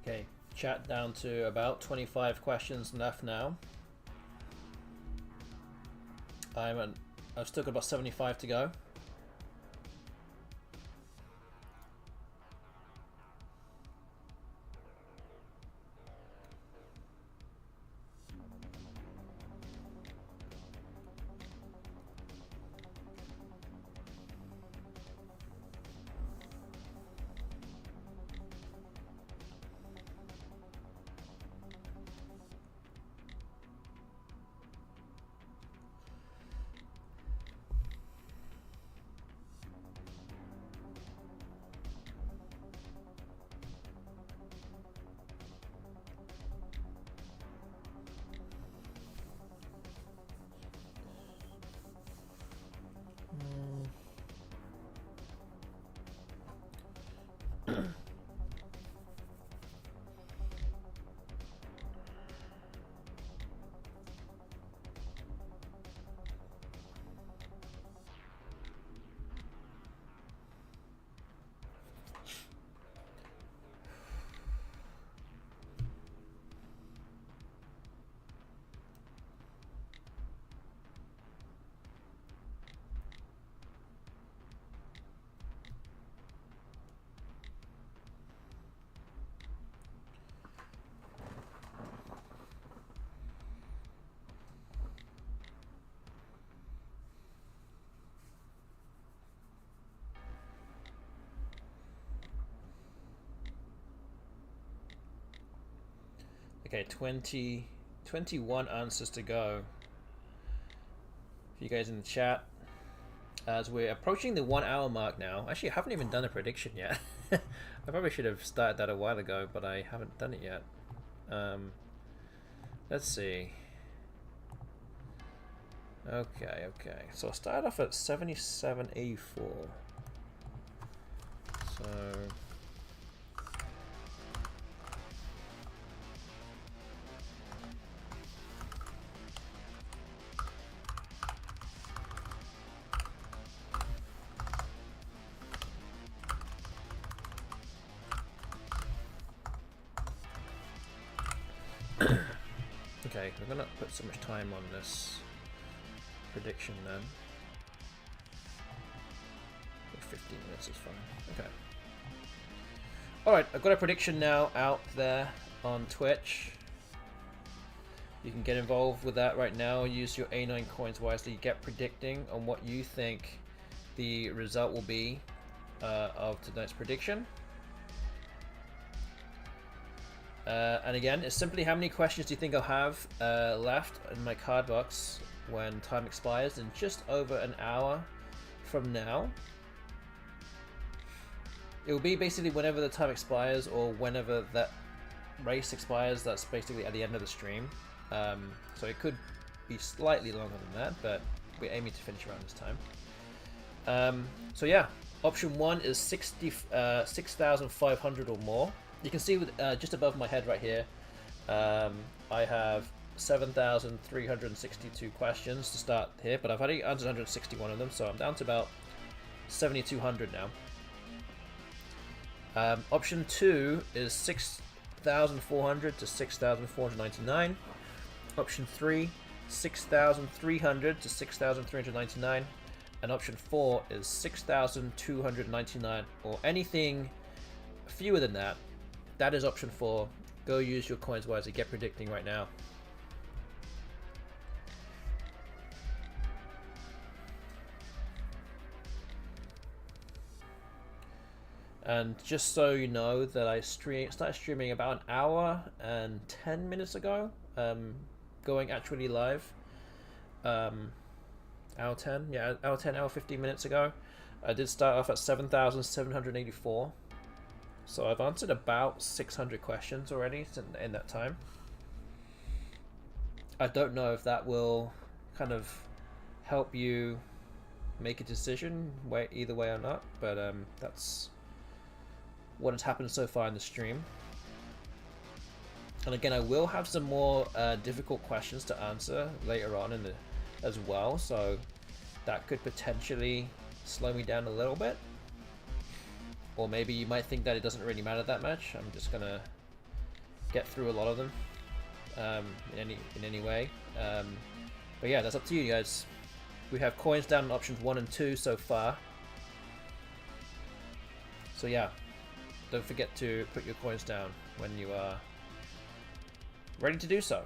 Okay, chat down to about 25 questions left now. I've still got about 75 to go. Okay, 21 answers to go. For you guys in the chat, as we're approaching the 1 hour mark now. Actually, I haven't even done a prediction yet. I probably should have started that a while ago, but I haven't done it yet. Let's see. Okay. So I started off at 77.84. So okay, we're gonna put so much time on this prediction then. 15 minutes is fine. Okay. Alright, I've got a prediction now out there on Twitch. You can get involved with that right now. Use your A9 coins wisely. Get predicting on what you think the result will be of tonight's prediction. And again, it's simply how many questions do you think I'll have left in my card box when time expires in just over an hour from now. It will be basically whenever the time expires or whenever that race expires. That's basically at the end of the stream. So it could be slightly longer than that, but we're aiming to finish around this time. So yeah, option 1 is 6,500 or more. You can see with just above my head right here, I have 7,362 questions to start here, but I've already answered 161 of them, so I'm down to about 7,200 now. Option 2 is 6,400 to 6,499. Option 3, 6,300 to 6,399. And option 4 is 6,299 or anything fewer than that. That is option 4. Go use your coins wisely. Get predicting right now. And just so you know that I started streaming about an hour and 10 minutes ago, going actually live. Hour 10, yeah, hour 15 minutes ago. I did start off at 7,784. So I've answered about 600 questions already in that time. I don't know if that will kind of help you make a decision either way or not, but that's what has happened so far in the stream. And again, I will have some more difficult questions to answer later on as well, so that could potentially slow me down a little bit. Or maybe you might think that it doesn't really matter that much. I'm just gonna get through a lot of them in any way. But yeah, that's up to you guys. We have coins down in options 1 and 2 so far. So yeah, don't forget to put your coins down when you are ready to do so.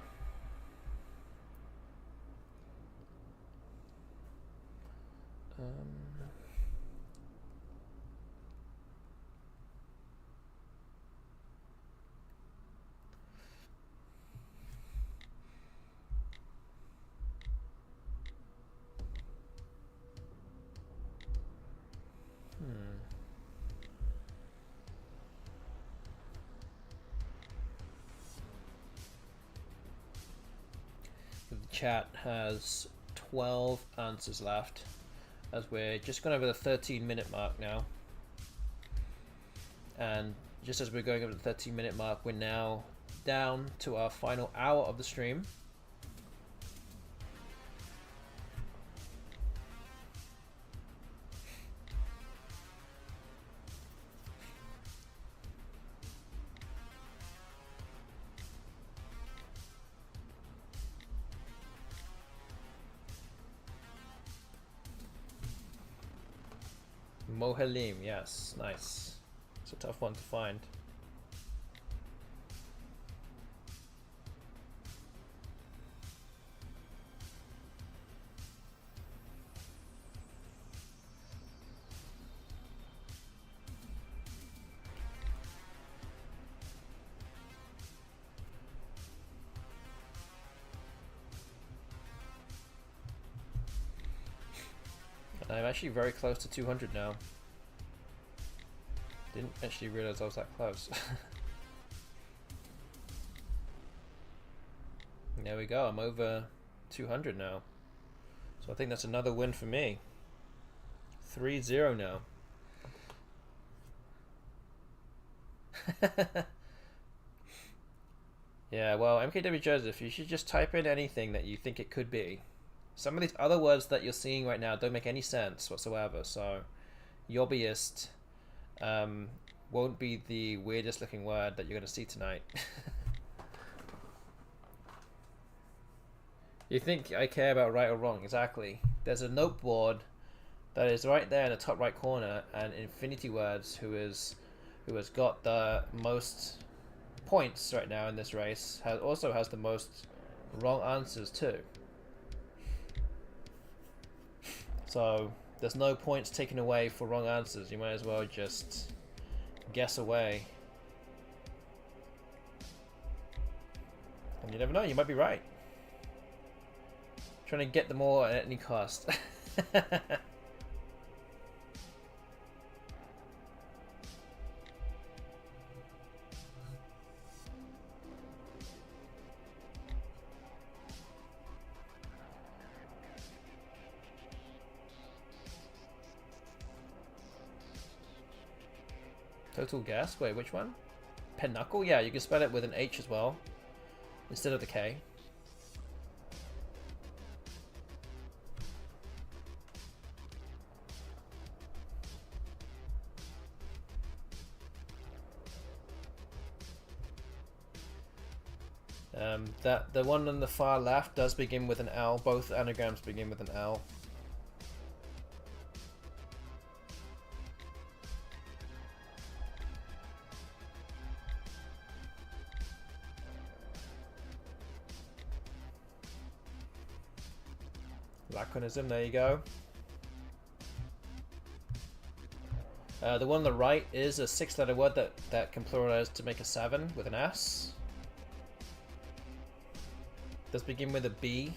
The chat has 12 answers left, as we're just gone over the 13-minute mark now. And just as we're going over the 13-minute mark, we're now down to our final hour of the stream. Mohalim, yes, nice. It's a tough one to find. I'm actually very close to 200 now. Didn't actually realize I was that close. There we go, I'm over 200 now. So I think that's another win for me. 3-0 now. Yeah, well, MKW Joseph, you should just type in anything that you think it could be. Some of these other words that you're seeing right now don't make any sense whatsoever, so Yobbyist won't be the weirdest looking word that you're going to see tonight. You think I care about right or wrong? Exactly. There's a noteboard that is right there in the top right corner, and FINIWORDS, who has got the most points right now in this race, also has the most wrong answers too. So there's no points taken away for wrong answers. You might as well just guess away. And you never know, you might be right. Trying to get them all at any cost. Total guess? Wait, which one? Pinnacle? Yeah, you can spell it with an H as well, instead of the K. The one on the far left does begin with an L. Both anagrams begin with an L. Laconism, there you go. The one on the right is a 6-letter word that can pluralize to make a 7 with an S. Does begin with a B.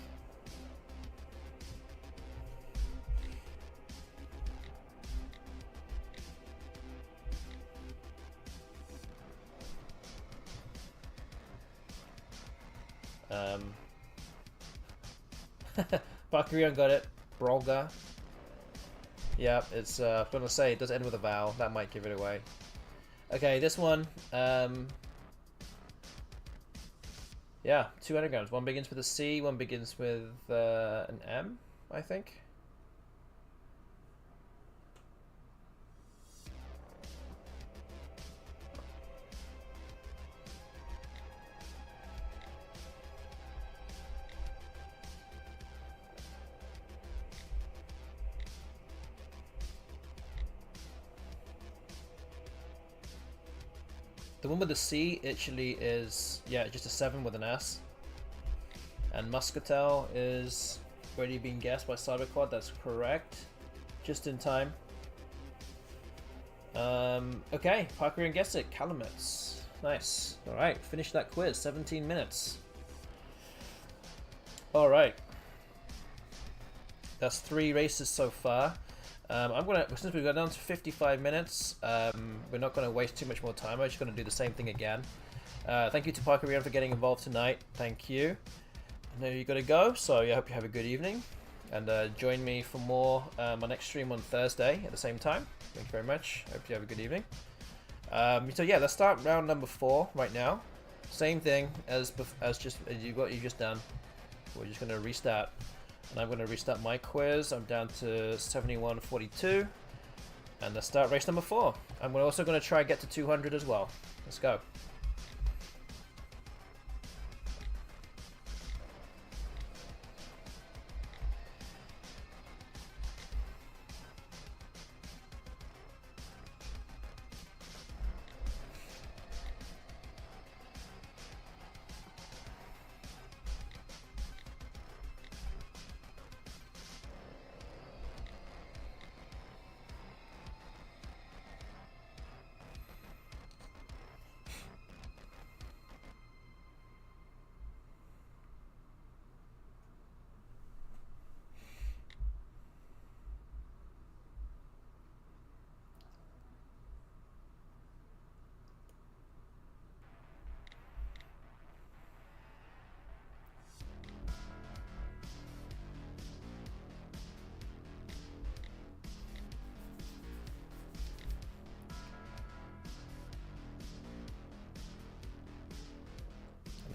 Bakurion got it. Brolga. Yeah, it's I was gonna say it does end with a vowel. That might give it away. Okay, this one. Yeah, 2 anagrams. One begins with a C, one begins with an M, I think. The one with the C actually is, yeah, just a 7 with an S. And Muscatel is already being guessed by Cyberquad. That's correct. Just in time. Okay, Parker and guess it. Calumet. Nice. Alright, finish that quiz. 17 minutes. Alright. That's 3 races so far. Since we've got down to 55 minutes, we're not going to waste too much more time. I'm just going to do the same thing again. Thank you to Parker Rian for getting involved tonight. Thank you. I know you got to go, so I hope you have a good evening. And join me for more my next stream on Thursday at the same time. Thank you very much. Hope you have a good evening. So yeah, let's start round number 4 right now. Same thing as what you just done. We're just going to restart. And I'm going to restart my quiz. I'm down to 71.42. And let's start race number 4. I'm also going to try and get to 200 as well. Let's go.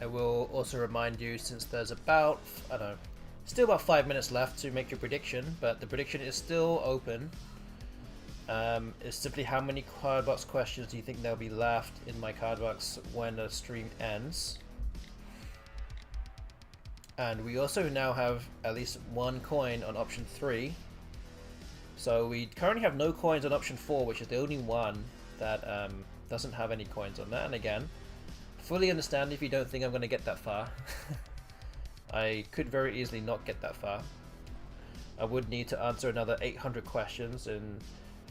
I will also remind you, since there's about, I don't know, still about 5 minutes left to make your prediction, but the prediction is still open. It's simply how many card box questions do you think there'll be left in my card box when the stream ends. And we also now have at least 1 coin on option 3. So we currently have no coins on option 4, which is the only one that doesn't have any coins on that. And again, fully understand if you don't think I'm going to get that far. I could very easily not get that far. I would need to answer another 800 questions in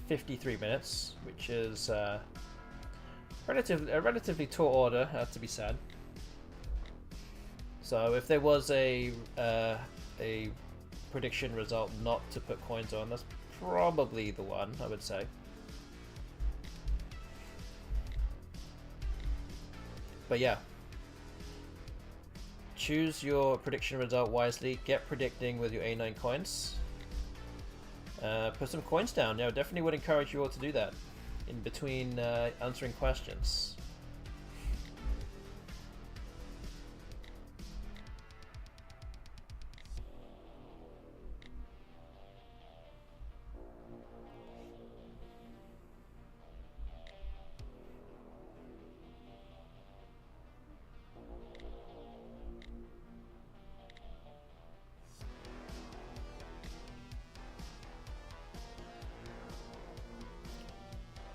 53 minutes, which is a relatively tall order, to be said. So if there was a prediction result not to put coins on, that's probably the one, I would say. But yeah, choose your prediction result wisely. Get predicting with your A9 coins. Put some coins down. Yeah, I definitely would encourage you all to do that in between answering questions.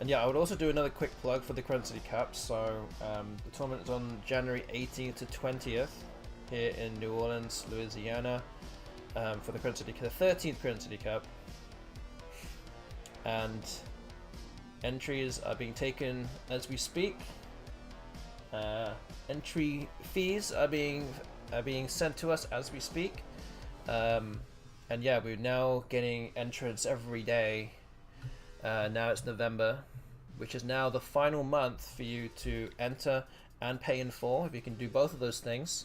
And yeah, I would also do another quick plug for the Currency Cup. So the tournament is on January 18th to 20th here in New Orleans, Louisiana, for the Currency Cup, the 13th Currency Cup. And entries are being taken as we speak. Entry fees are being sent to us as we speak. And yeah, we're now getting entrants every day. Now it's November, which is now the final month for you to enter and pay in full. If you can do both of those things,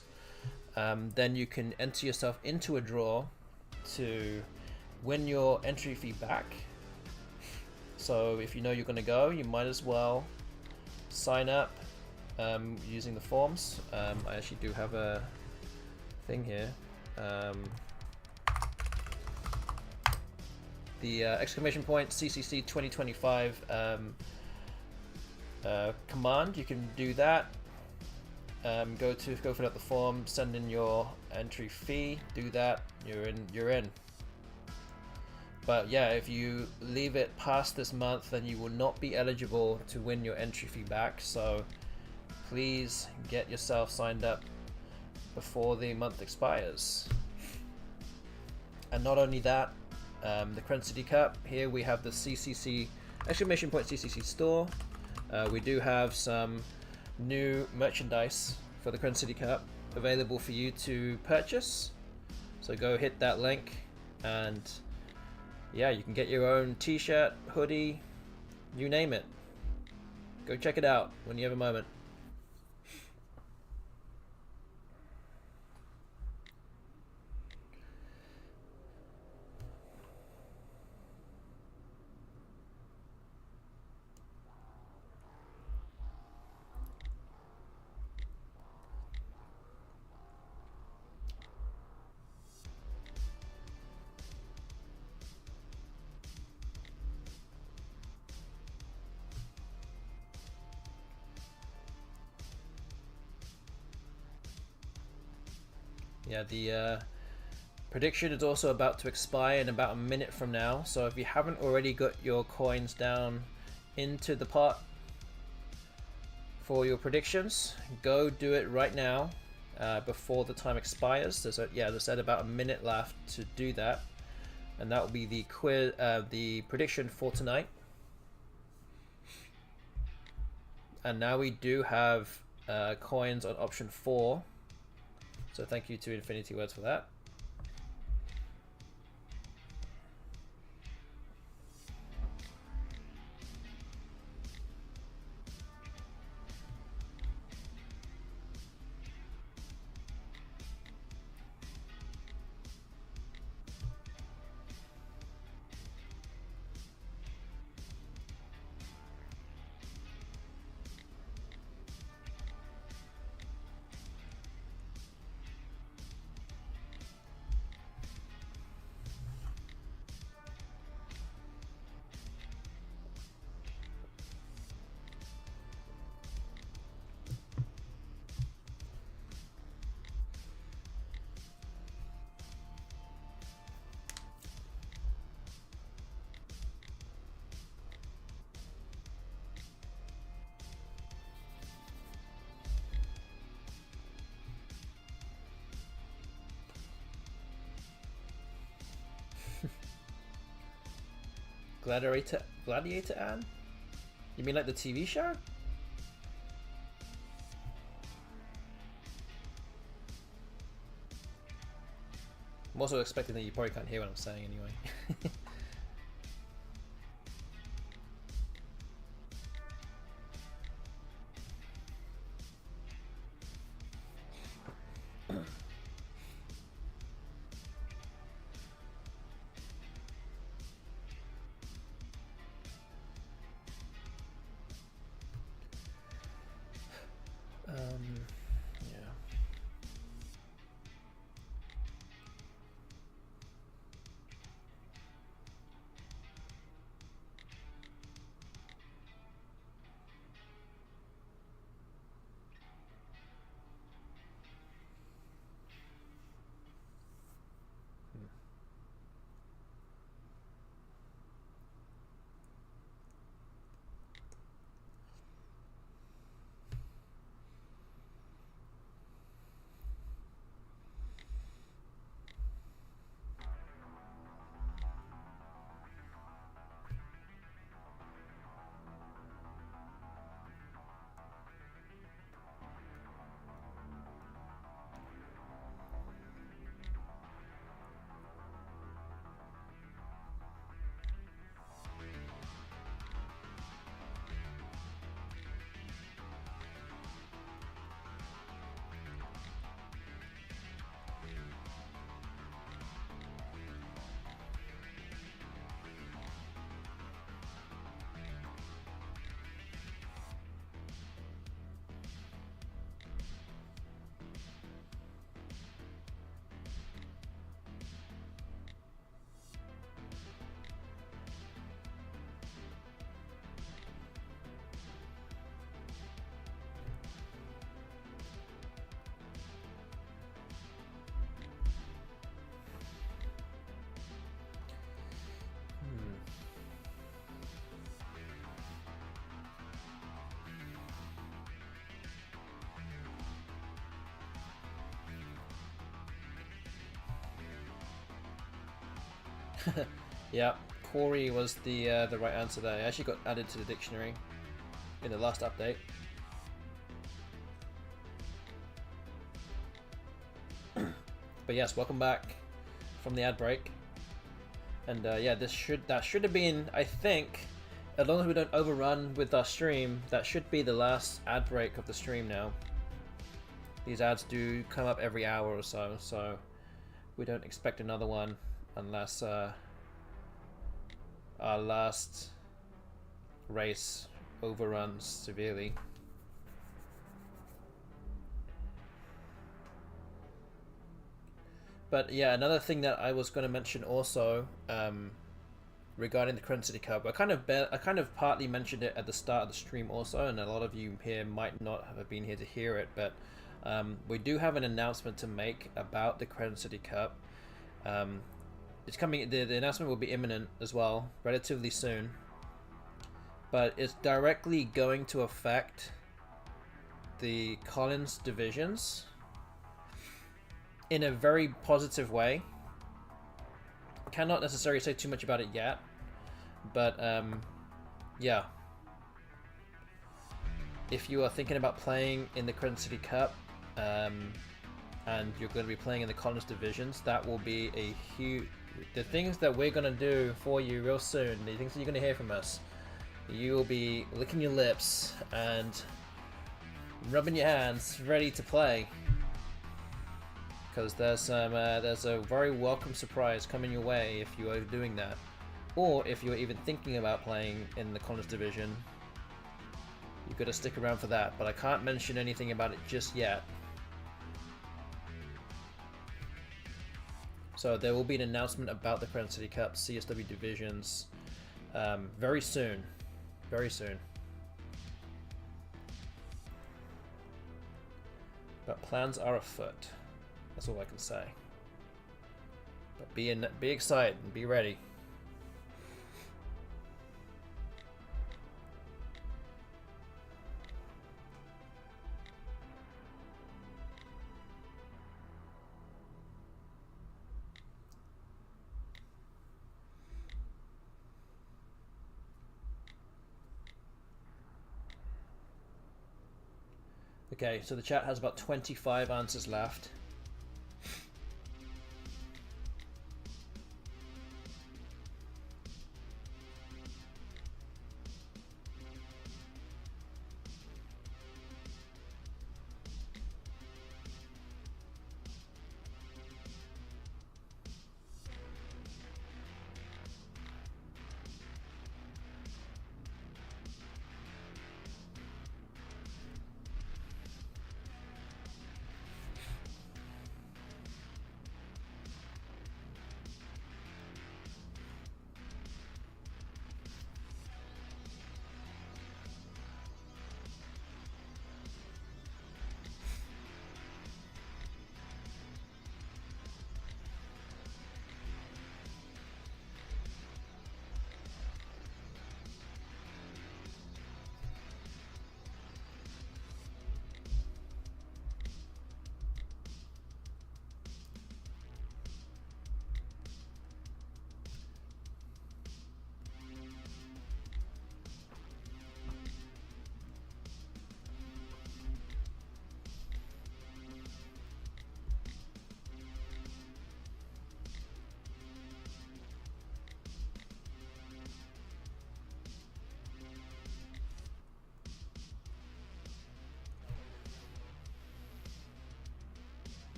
then you can enter yourself into a draw to win your entry fee back. So if you know you're going to go, you might as well sign up using the forms. I actually do have a thing here. The exclamation point CCC25 command, you can do that. Go fill out the form, send in your entry fee, do that, you're in. But yeah, if you leave it past this month, then you will not be eligible to win your entry fee back. So please get yourself signed up before the month expires. And not only that, the City Cup, here we have the CCC exclamation point CCC store. We do have some new merchandise for the City Cup available for you to purchase, so go hit that link and yeah, you can get your own t-shirt, hoodie, you name it. Go check it out when you have a moment. Yeah, the prediction is also about to expire in about a minute from now, so if you haven't already got your coins down into the pot for your predictions, go do it right now before the time expires. There's as I said, about a minute left to do that, and that will be the quiz, the prediction for tonight. And now we do have coins on option 4. So thank you to Infinity Words for that. Gladiator Anne? You mean like the TV show? I'm also expecting that you probably can't hear what I'm saying anyway. Yeah. Yeah, Corey was the right answer there. It actually got added to the dictionary in the last update. But yes, welcome back from the ad break. And yeah, that should have been, I think, as long as we don't overrun with our stream, that should be the last ad break of the stream now. These ads do come up every hour or so, so we don't expect another one unless our last race overruns severely. But yeah, another thing that I was going to mention also regarding the Current City Cup, I kind of partly mentioned it at the start of the stream also, and a lot of you here might not have been here to hear it, but we do have an announcement to make about the Current City Cup. It's coming. The announcement will be imminent as well, relatively soon. But it's directly going to affect the Collins divisions in a very positive way. Cannot necessarily say too much about it yet, but yeah. If you are thinking about playing in the Current City Cup, and you're going to be playing in the Collins divisions, that will be a huge... The things that we're going to do for you real soon, the things that you're going to hear from us, you will be licking your lips and rubbing your hands, ready to play. Because there's a very welcome surprise coming your way if you are doing that, or if you're even thinking about playing in the Collins division. You've got to stick around for that, but I can't mention anything about it just yet. So there will be an announcement about the Current City Cup CSW divisions very soon, very soon. But plans are afoot. That's all I can say. But be excited and be ready. Okay, so the chat has about 25 answers left.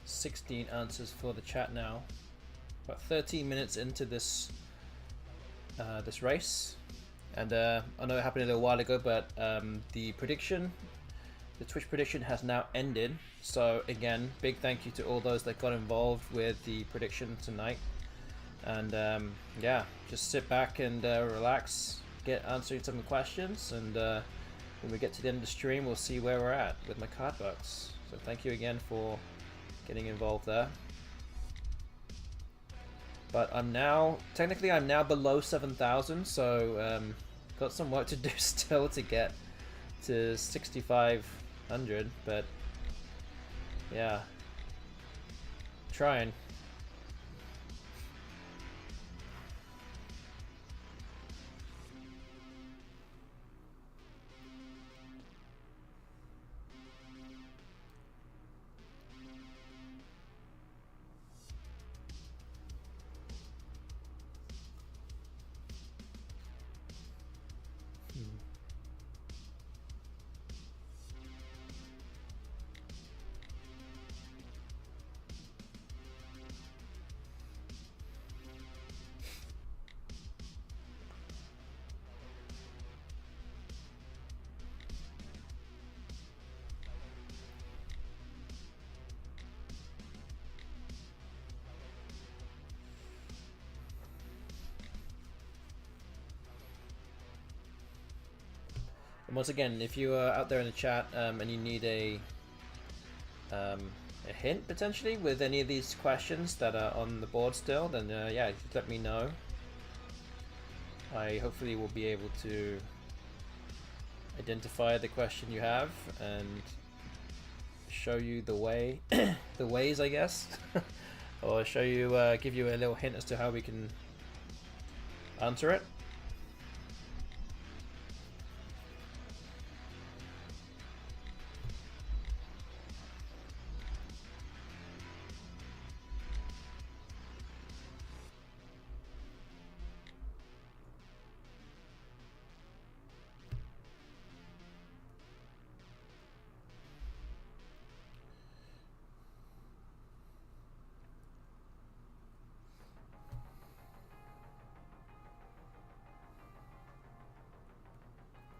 ...16 answers for the chat now. About 13 minutes into this this race, and I know it happened a little while ago, but the Twitch prediction has now ended. So again, big thank you to all those that got involved with the prediction tonight. And yeah, just sit back and relax, get answering some questions, and when we get to the end of the stream, we'll see where we're at with my card box. So thank you again for getting involved there. But I'm now below 7,000, so got some work to do still to get to 6,500, but yeah, trying. And once again, if you are out there in the chat and you need a hint potentially with any of these questions that are on the board still, then yeah, just let me know. I hopefully will be able to identify the question you have and show you the way, the ways, I guess, or show you, give you a little hint as to how we can answer it.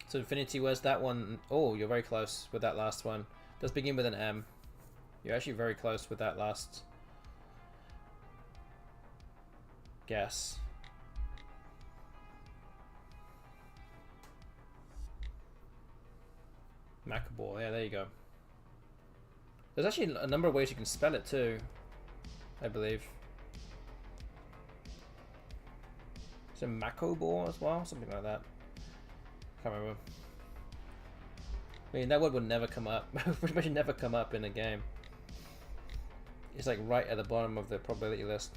So Infinity was that one. Oh, you're very close with that last one. It does begin with an M. You're actually very close with that last guess. Macabre, yeah, there you go. There's actually a number of ways you can spell it too, I believe. Is it Macabre as well? Something like that. Can't remember. I mean, that word would never come up. Pretty much never come up in a game. It's like right at the bottom of the probability list.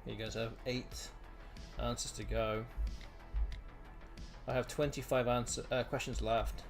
You guys have 8 answers to go. I have 25 questions left.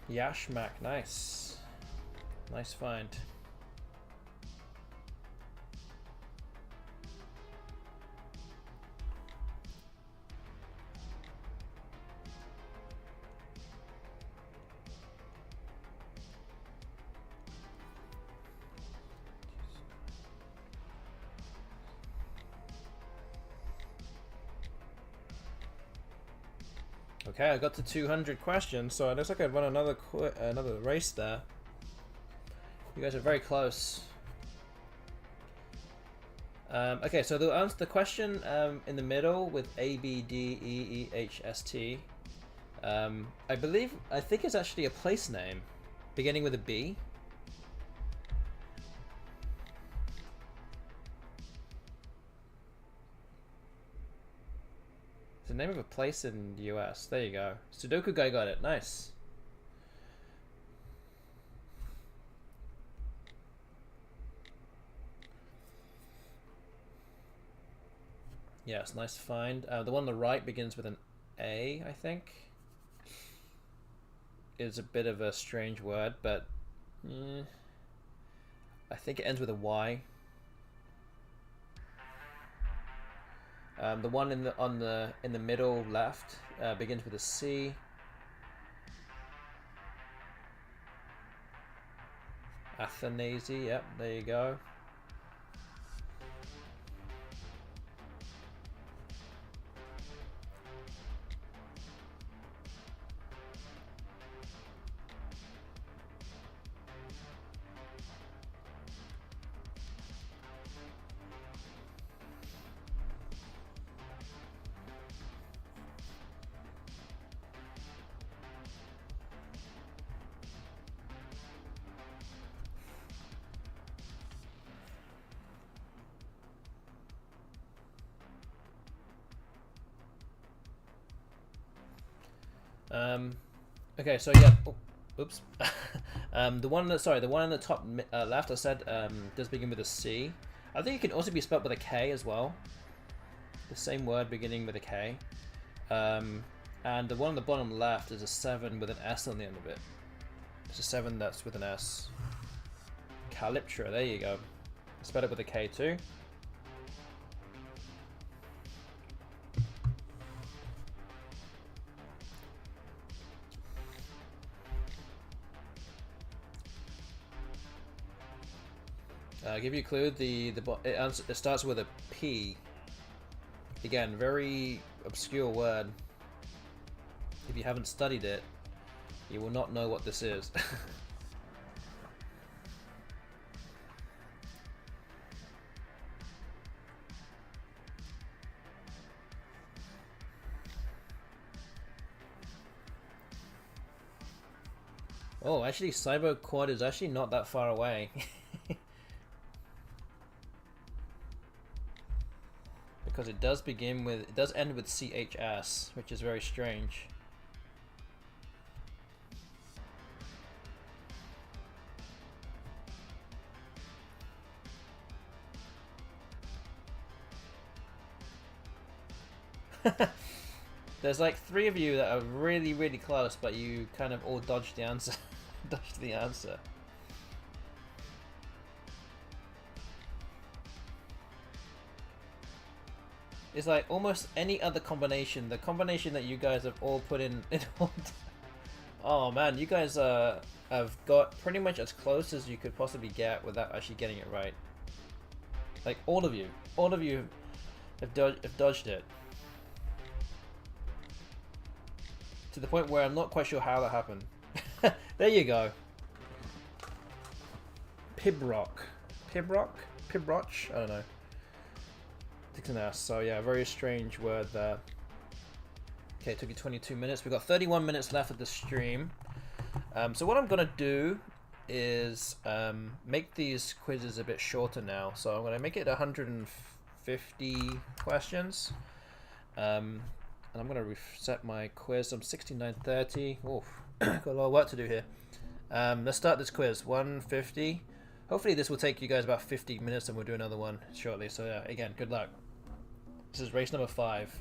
Yashmak, nice. Nice find. Okay, I got to 200 questions, so it looks like I've won another race there. You guys are very close. Okay, so they'll answer the question in the middle with A, B, D, E, E, H, S, T. I think it's actually a place name, beginning with a B. It's the name of a place in the US. There you go. Sudoku guy got it. Nice. Yes, nice find. The one on the right begins with an A, I think. It's a bit of a strange word, but I think it ends with a Y. The one in the middle left begins with a C. Athanasi, yep, there you go. Okay, so yeah, oh, oops. The one that, sorry, the one on the top left, I said does begin with a C. I think it can also be spelled with a K as well. The same word beginning with a K. And the one on the bottom left is a 7 with an S on the end of it. It's a 7 that's with an S. Calyptra, there you go. Spell it with a K too. I'll give you a clue. It starts with a P. Again, very obscure word. If you haven't studied it, you will not know what this is. Oh, actually, Cyber Quad is actually not that far away. Because it does end with CHS, which is very strange. There's like 3 of you that are really, really close, but you kind of all dodged the answer. Dodged the answer. It's like almost any other combination. The combination that you guys have all put in. Oh man, you guys have got pretty much as close as you could possibly get without actually getting it right. Like all of you have dodged it. To the point where I'm not quite sure how that happened. There you go. Pibroch? I don't know. It's an S. So yeah, very strange word there. Okay, it took you 22 minutes. We've got 31 minutes left of the stream. So what I'm gonna do is make these quizzes a bit shorter now. So I'm gonna make it 150 questions. And I'm gonna reset my quiz. I'm 6930. Oh, got a lot of work to do here. Let's start this quiz. 150. Hopefully this will take you guys about 50 minutes, and we'll do another one shortly. So yeah, again, good luck. This is race number 5.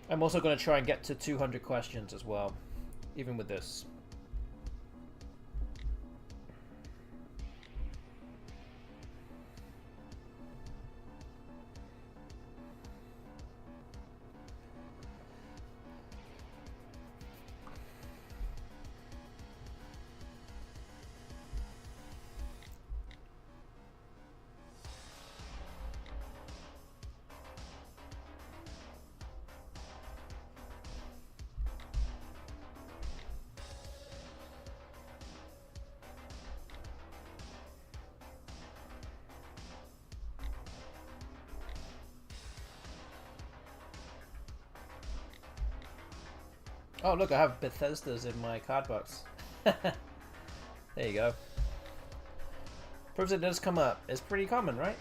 I'm also going to try and get to 200 questions as well, even with this. Oh look, I have Bethesda's in my card box. There you go. Proves it does come up. It's pretty common, right?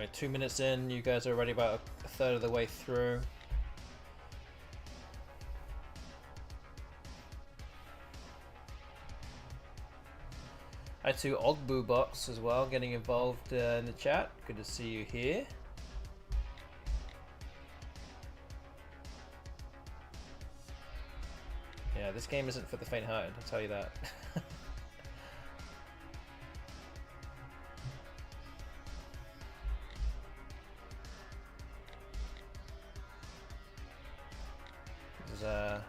Alright, 2 minutes in, you guys are already about a third of the way through. Hi to Ogbubox as well, getting involved in the chat. Good to see you here. Yeah, this game isn't for the faint-hearted, I'll tell you that. This is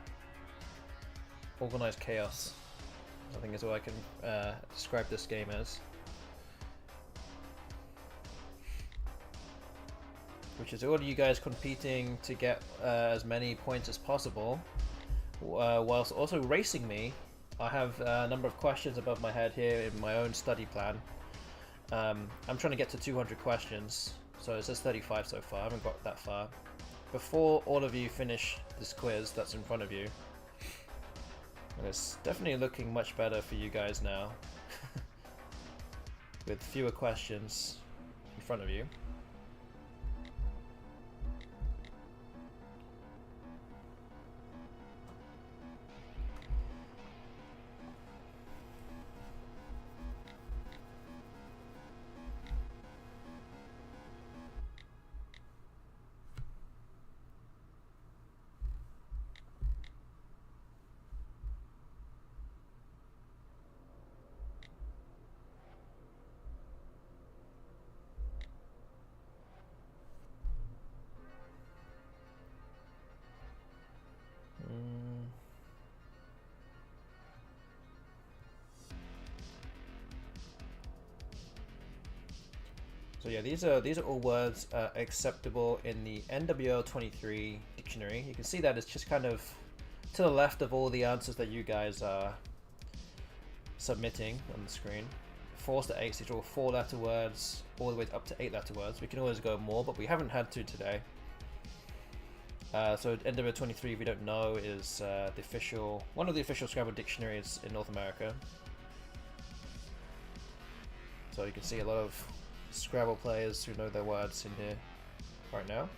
organized chaos, I think is what I can describe this game as. Which is all of you guys competing to get as many points as possible, whilst also racing me. I have a number of questions above my head here in my own study plan. I'm trying to get to 200 questions, so it says 35 so far, I haven't got that far. Before all of you finish this quiz that's in front of you, and it's definitely looking much better for you guys now, with fewer questions in front of you. So yeah, these are all words acceptable in the NWL23 dictionary. You can see that it's just kind of to the left of all the answers that you guys are submitting on the screen. 4s to 8s, these are all 4-letter words, all the way up to 8-letter words. We can always go more, but we haven't had to today. So NWL23, if you don't know, is one of the official Scrabble dictionaries in North America. So you can see a lot of Scrabble players who know their words in here right now.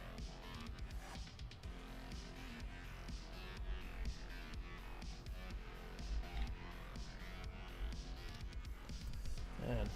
Man.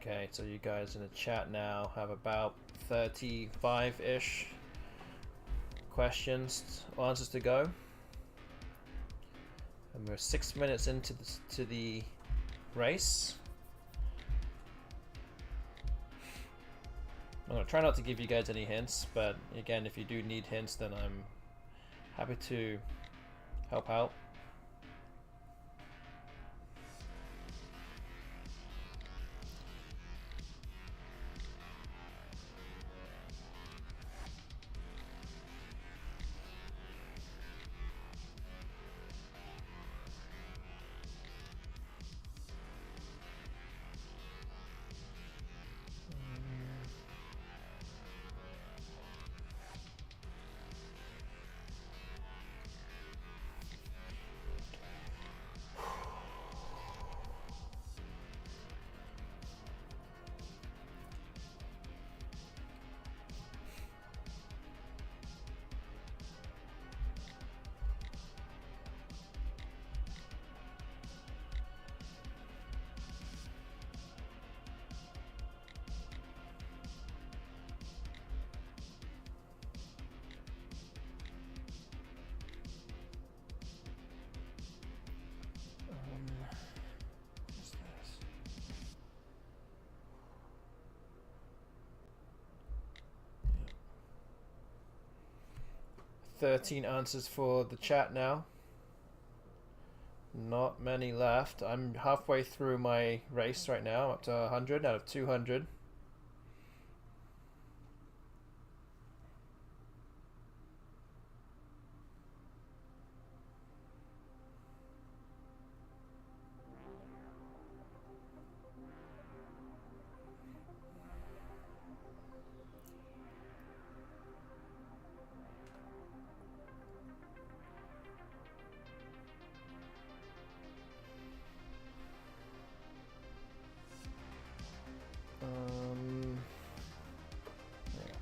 Okay, so you guys in the chat now have about 35-ish questions or answers to go. And we're 6 minutes into the race. I'm going to try not to give you guys any hints, but again, if you do need hints, then I'm happy to help out. 13 answers for the chat now. Not many left. I'm halfway through my race right now, up to 100 out of 200. Yeah.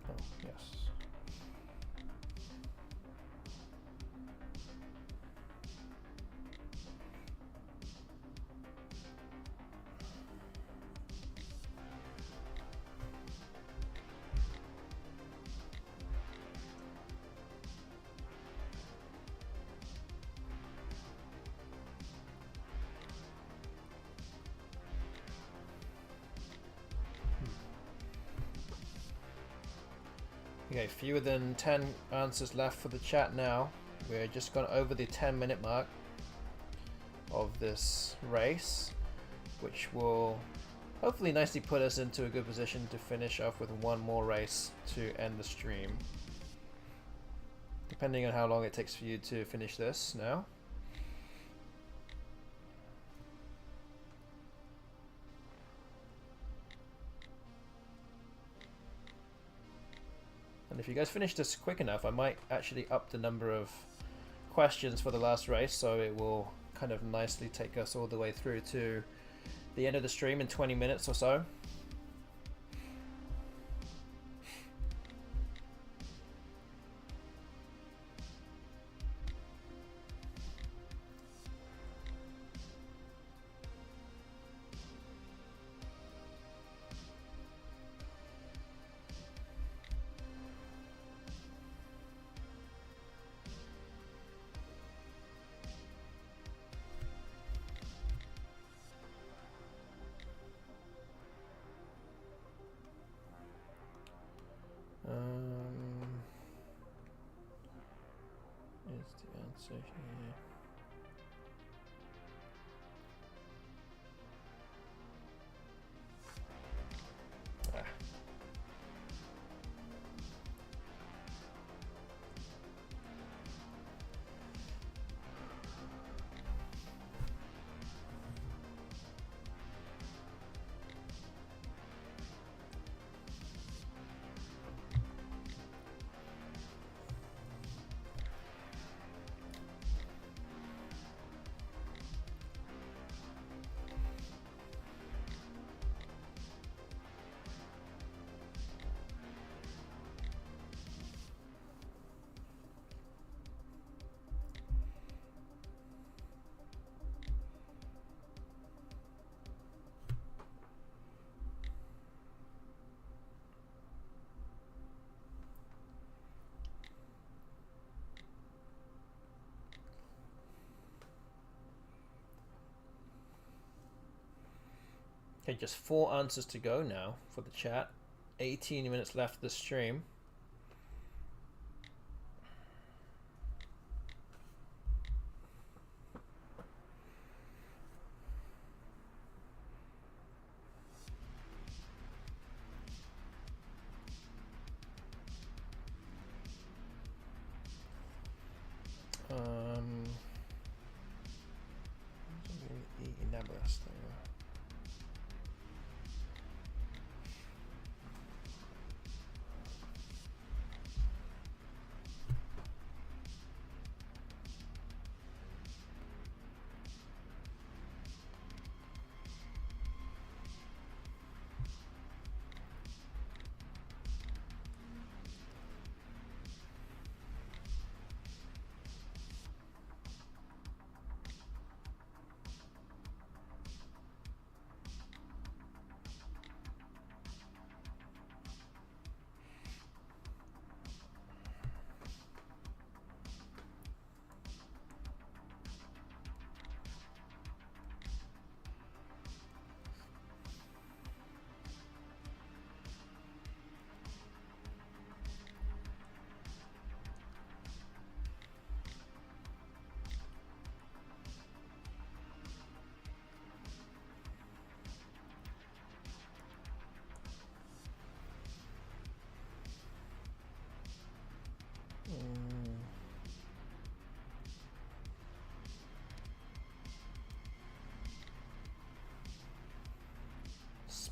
Oh, yes. Okay, fewer than 10 answers left for the chat now. We're just gone over the 10-minute mark of this race, which will hopefully nicely put us into a good position to finish off with one more race to end the stream. Depending on how long it takes for you to finish this now. And if you guys finish this quick enough, I might actually up the number of questions for the last race, so it will kind of nicely take us all the way through to the end of the stream in 20 minutes or so. Is the answer here? Ah. Okay, just 4 answers to go now for the chat. 18 minutes left of the stream.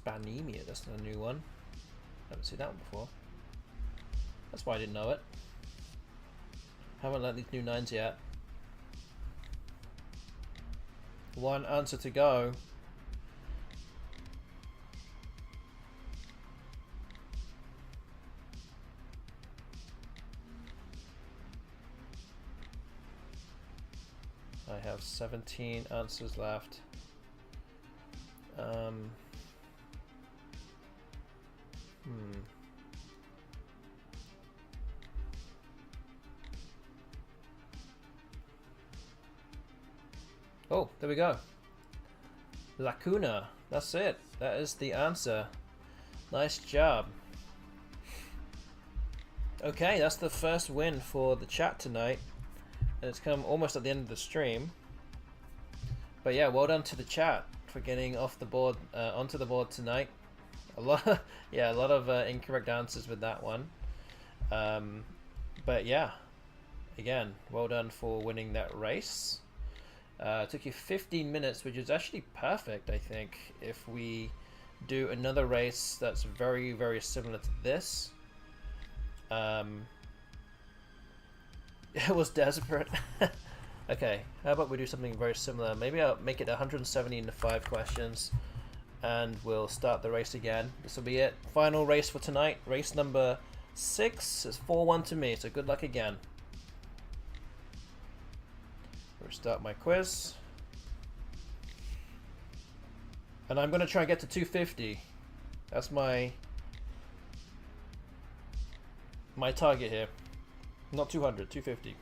Spanemia, that's a new one. Haven't seen that one before. That's why I didn't know it. Haven't learnt these new 9s yet. One answer to go. I have 17 answers left. Oh, there we go. Lacuna. That's it. That is the answer. Nice job. Okay, that's the first win for the chat tonight. And it's come almost at the end of the stream. But yeah, well done to the chat for getting off the board, onto the board tonight. A lot of incorrect answers with that one. But yeah, again, well done for winning that race. Took you 15 minutes, which is actually perfect, I think, if we do another race that's very, very similar to this. It was desperate. Okay, how about we do something very similar? Maybe I'll make it 175 questions and we'll start the race again. This will be it. Final race for tonight. Race number 6 is 4-1 to me, so good luck again. Restart my quiz. And I'm going to try and get to 250. That's my target here. Not 200, 250.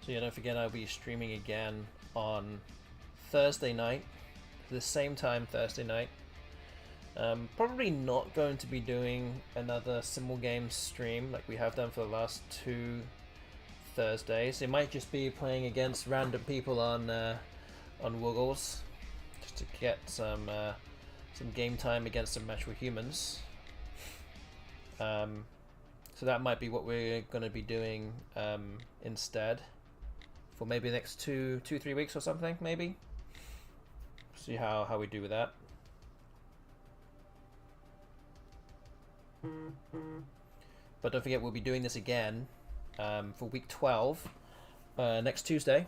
So yeah, don't forget I'll be streaming again on Thursday night, the same time Thursday night. Probably not going to be doing another symbol game stream like we have done for the last 2 Thursdays. It might just be playing against random people on Woogles, just to get some game time against some actual humans. So that might be what we're going to be doing instead for maybe the next 2-3 weeks or something, maybe. See how we do with that. But don't forget, we'll be doing this again for week 12 next Tuesday,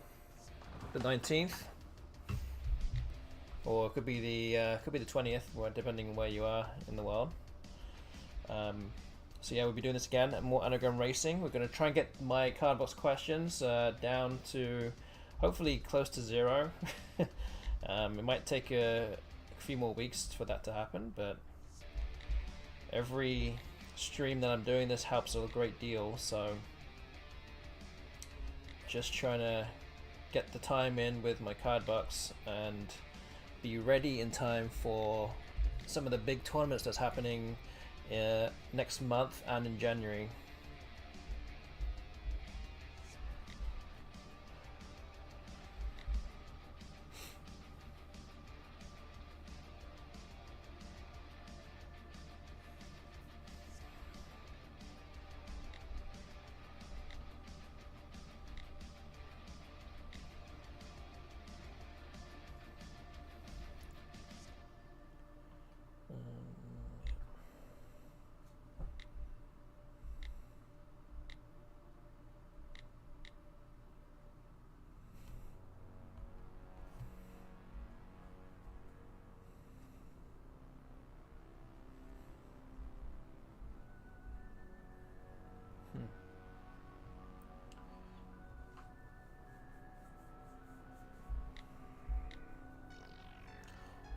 the 19th, or it could be the 20th, depending on where you are in the world. So yeah, we'll be doing this again, more anagram racing. We're going to try and get my card box questions down to hopefully close to 0. It might take a few more weeks for that to happen, but every stream that I'm doing this helps a great deal, so just trying to get the time in with my card box and be ready in time for some of the big tournaments that's happening next month and in January.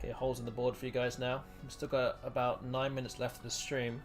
Okay, holes in the board for you guys now. We've still got about 9 minutes left of the stream.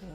Yeah.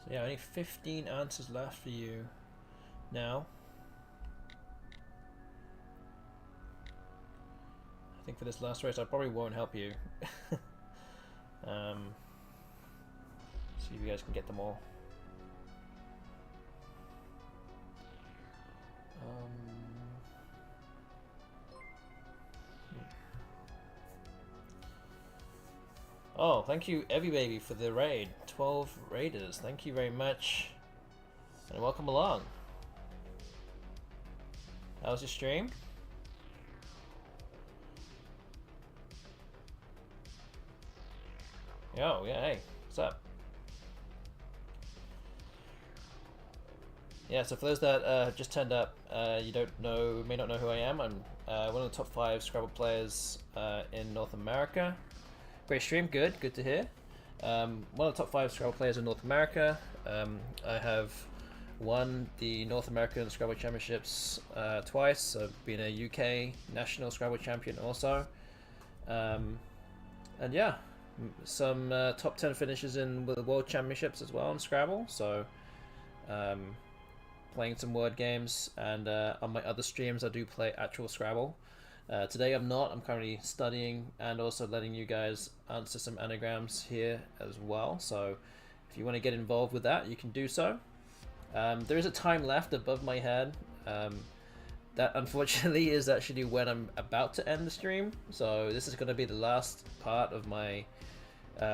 So yeah, only 15 answers left for you now. I think for this last race I probably won't help you. See if you guys can get them all. Oh, thank you, Baby, for the raid. 12 raiders. Thank you very much. And welcome along. How was your stream? Yo, yeah, hey, what's up? Yeah, so for those that just turned up, you may not know who I am. I'm one of the top 5 Scrabble players in North America. Great stream, good to hear. One of the top 5 Scrabble players in North America. I have won the North American Scrabble Championships twice. I've been a UK National Scrabble Champion also. And yeah, some top 10 finishes in the World Championships as well in Scrabble. So playing some word games, and on my other streams I do play actual Scrabble. Today I'm not. I'm currently studying and also letting you guys answer some anagrams here as well. So if you want to get involved with that, you can do so. There is a time left above my head. That unfortunately is actually when I'm about to end the stream. So this is going to be the last part of my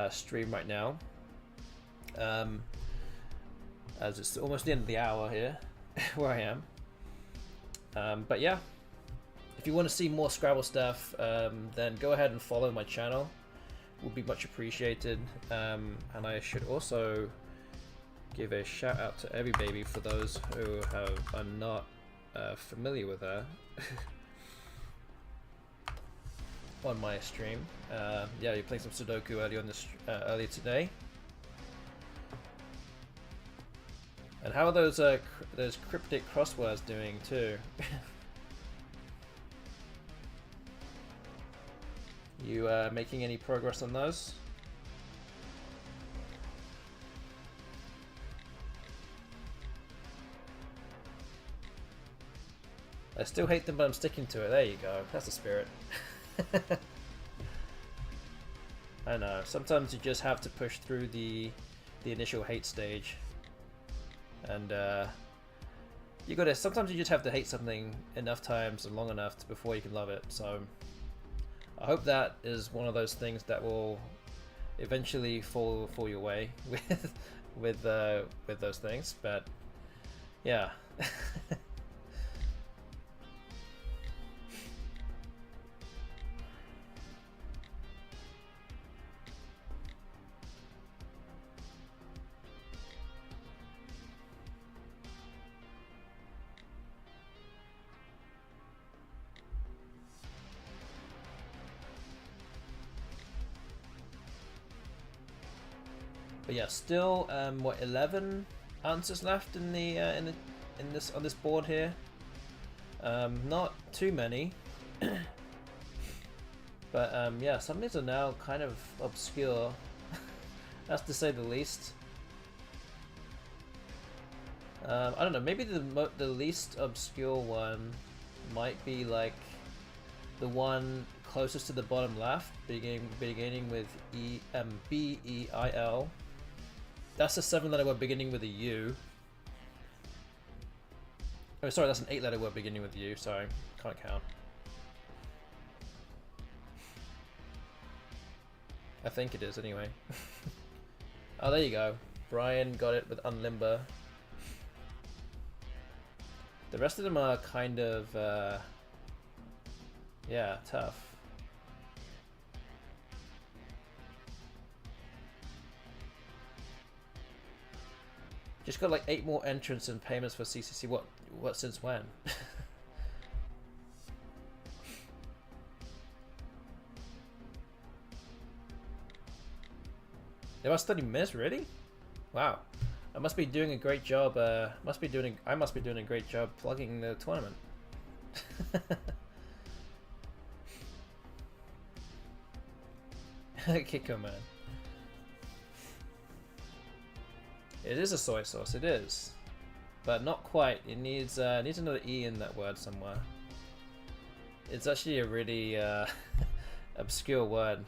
stream right now. As it's almost the end of the hour here where I am. But yeah, if you want to see more Scrabble stuff, then go ahead and follow my channel. Would be much appreciated. And I should also give a shout out to Baby for those who are not familiar with her on my stream. Yeah, you're playing some Sudoku earlier today. And how are those cryptic crosswords doing too? You making any progress on those? I still hate them, but I'm sticking to it. There you go. That's the spirit. I know. Sometimes you just have to push through the initial hate stage. And sometimes you just have to hate something enough times and long enough before you can love it. So I hope that is one of those things that will eventually fall your way with those things. But yeah. But yeah, still what, 11 answers left in the on this board here. Not too many, but yeah, some of these are now kind of obscure. That's to say the least. I don't know. Maybe the least obscure one might be like the one closest to the bottom left, beginning with B-E-I-L. That's a 7-letter word beginning with a U. Oh, sorry, that's an 8-letter word beginning with U. Sorry, can't count. I think it is, anyway. Oh, there you go. Brian got it with unlimber. The rest of them are kind of, yeah, tough. Just got like 8 more entrants and payments for CCC. What since when? They must study Miss, really? Wow. I must be doing a great job. I must be doing a great job plugging the tournament. Kiko man. It is a soy sauce, it is. But not quite. It needs another E in that word somewhere. It's actually a really obscure word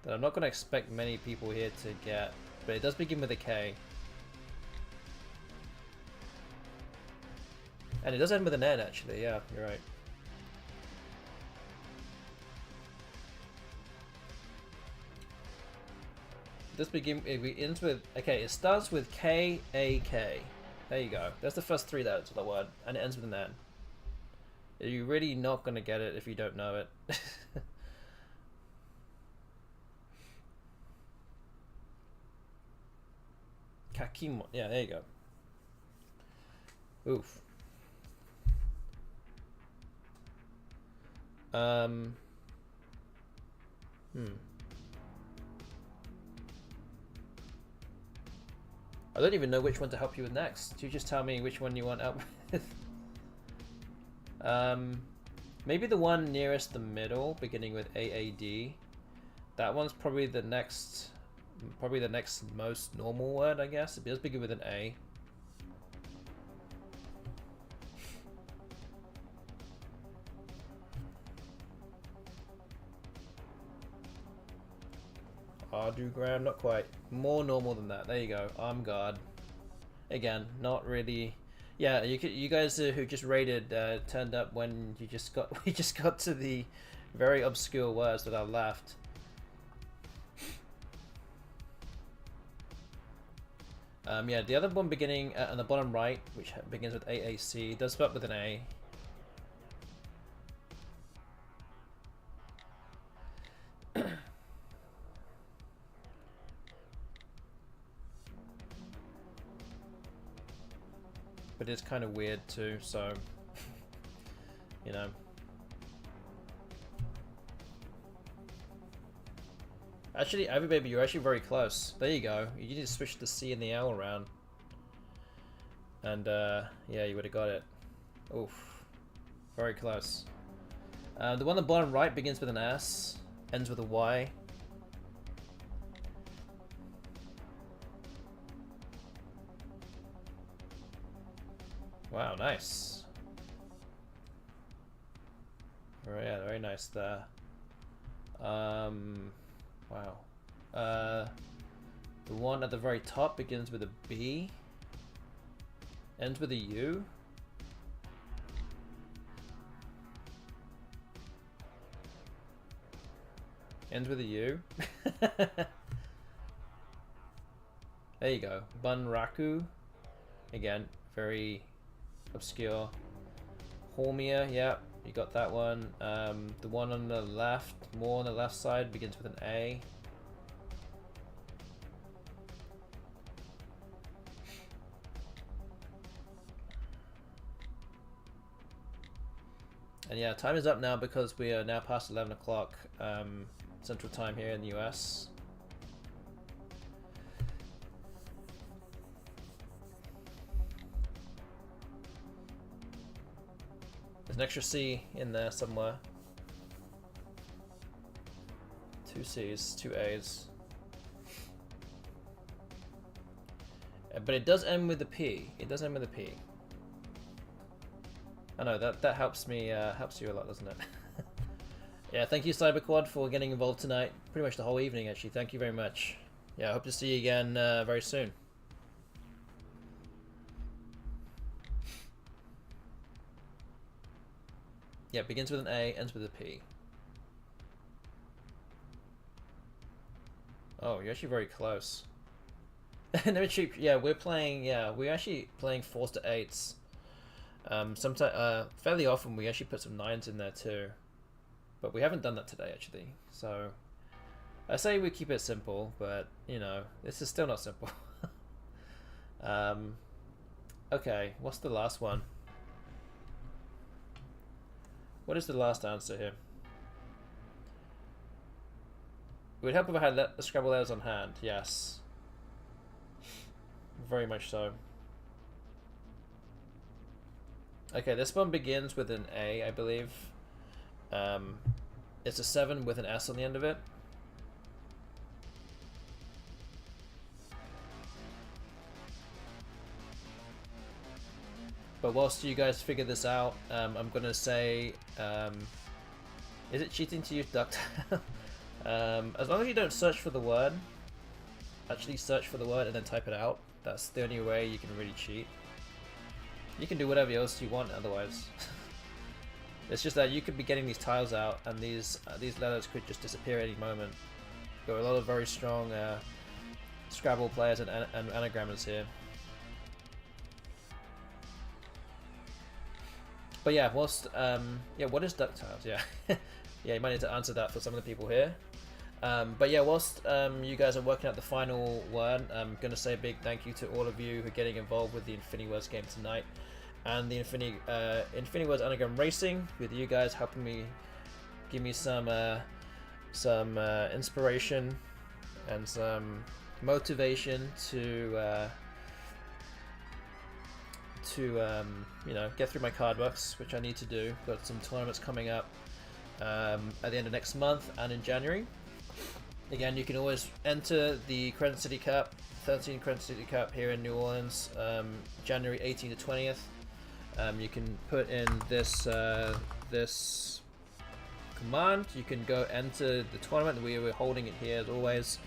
that I'm not going to expect many people here to get, but it does begin with a K. And it does end with an N actually, yeah, you're right. This begins with, okay, it starts with K-A-K. There you go. That's the first 3 letters of the word, and it ends with an N. You're really not going to get it if you don't know it. Kakimo. Yeah, there you go. Oof. I don't even know which one to help you with next. You just tell me which one you want help with. Maybe the one nearest the middle, beginning with AAD. That one's probably the next most normal word, I guess. It does begin with an A. Ardugram, not quite. More normal than that. There you go. Arm guard. Again, not really. Yeah, you guys who just raided turned up when we just got to the very obscure words that are left. Yeah, the other one beginning on the bottom right, which begins with AAC, does start with an A. But it's kind of weird too, so you know. Actually, Ivy Baby, you're actually very close. There you go. You need to switch the C and the L around. And yeah, you would have got it. Oof. Very close. The one on the bottom right begins with an S, ends with a Y. Wow, nice. Yeah, very nice there. Wow. The one at the very top begins with a B, ends with a U. Ends with a U. There you go. Bunraku. Again, very obscure. Hormia, yeah, you got that one. The one on the left, more on the left side, begins with an A. And yeah, time is up now because we are now past 11 o'clock Central Time here in the US. There's an extra C in there somewhere. 2 C's, 2 A's. But it does end with a P. It does end with a P. I know that helps me, helps you a lot, doesn't it? Yeah, thank you Cyberquad for getting involved tonight. Pretty much the whole evening, actually. Thank you very much. Yeah, I hope to see you again very soon. Yeah, it begins with an A, ends with a P. Oh, you're actually very close. No cheap. Yeah, we're playing. Yeah, we're actually playing 4s to 8s. Sometimes, fairly often, we actually put some 9s in there too, but we haven't done that today actually. So I say we keep it simple, but you know, this is still not simple. Okay, what's the last one? What is the last answer here? It would help if I had the Scrabble letters on hand. Yes. Very much so. Okay, this one begins with an A, I believe. It's a 7 with an S on the end of it. But whilst you guys figure this out, I'm gonna say, is it cheating to use ducktail? As long as you don't search for the word, actually search for the word and then type it out. That's the only way you can really cheat. You can do whatever else you want otherwise. It's just that you could be getting these tiles out and these letters could just disappear at any moment. There are a lot of very strong Scrabble players and anagrammers here. But yeah, whilst yeah, what is DuckTales? Yeah, yeah, you might need to answer that for some of the people here. But yeah, whilst you guys are working out the final one, I'm gonna say a big thank you to all of you who are getting involved with the FINIWORDS game tonight, and the FINIWORDS Anagram Racing, with you guys helping me, give me some inspiration and some motivation to you know, get through my card books, which I need to do. Got some tournaments coming up at the end of next month and in January. Again, you can always enter the Crescent City Cup, 13 Crescent City Cup here in New Orleans, January 18th to 20th. You can put in this this command. You can go enter the tournament. We were holding it here as always.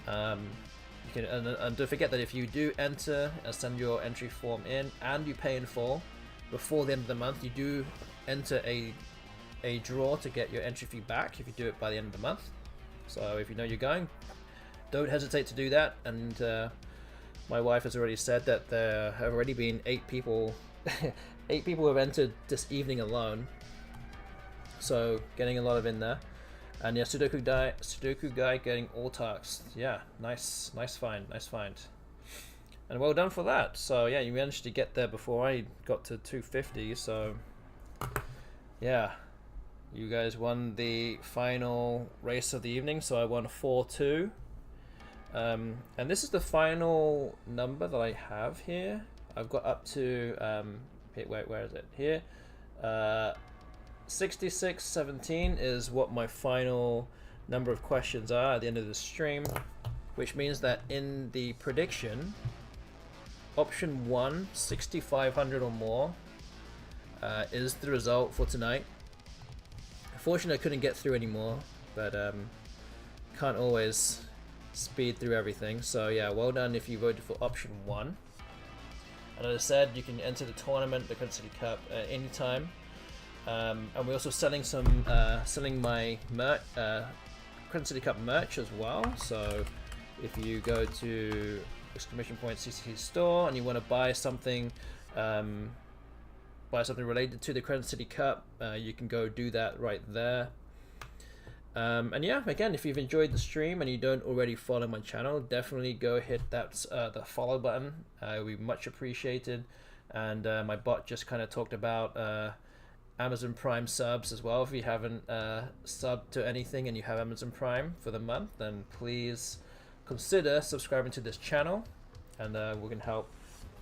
You can, and don't forget that if you do enter and send your entry form in and you pay in full before the end of the month, you do enter a draw to get your entry fee back if you do it by the end of the month. So if you know you're going, don't hesitate to do that. And my wife has already said that there have already been 8 people 8 people have entered this evening alone, so getting a lot of in there. And yeah, Sudoku guy getting all tasks. Yeah, nice find. And well done for that. So yeah, you managed to get there before I got to 250. So yeah, you guys won the final race of the evening. So I won 4-2. And this is the final number that I have here. I've got up to wait, where is it? Here. 6617 is what my final number of questions are at the end of the stream, which means that in the prediction, option 1, 6500 or more, is the result for tonight. Unfortunately, I couldn't get through anymore, but can't always speed through everything. So yeah, well done if you voted for option 1. And as I said, you can enter the tournament, the Crescent City Cup, anytime. And we're also selling some, selling my Crescent City Cup merch as well. So if you go to !CCC store and you want to buy something related to the Crescent City Cup, you can go do that right there. And yeah, again, if you've enjoyed the stream and you don't already follow my channel, definitely go hit that the follow button. We much appreciated. And my bot just kind of talked about Amazon Prime subs as well. If you haven't subbed to anything and you have Amazon Prime for the month, then please consider subscribing to this channel, and we can help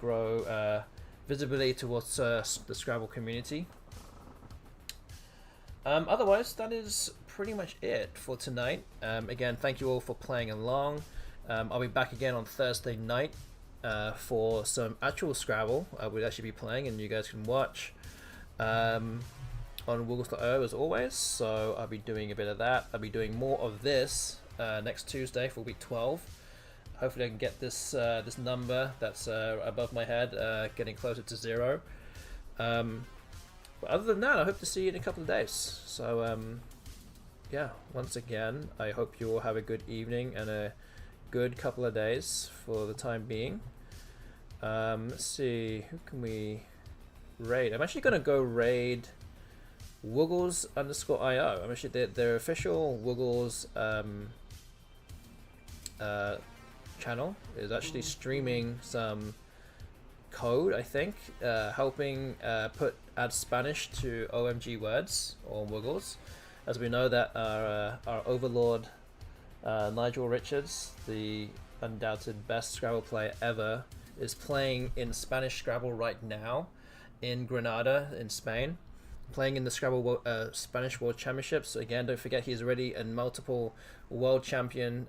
grow visibility towards the Scrabble community. Otherwise, that is pretty much it for tonight. Again, thank you all for playing along. I'll be back again on Thursday night for some actual Scrabble. We'll actually be playing and you guys can watch on Woogles.io as always. So I'll be doing a bit of that. I'll be doing more of this next Tuesday for week 12. Hopefully I can get this this number that's above my head getting closer to 0. But other than that, I hope to see you in a couple of days. So yeah, once again, I hope you all have a good evening and a good couple of days for the time being. Let's see, who can we raid? I'm actually going to go raid Woogles_IO. I'm actually their official Woogles channel is actually streaming some code, I think, helping add Spanish to OMG words or Woogles. As we know that our overlord Nigel Richards, the undoubted best Scrabble player ever, is playing in Spanish Scrabble right now in Granada in Spain, playing in the Scrabble Spanish World Championships. Again, don't forget he's already a multiple world champion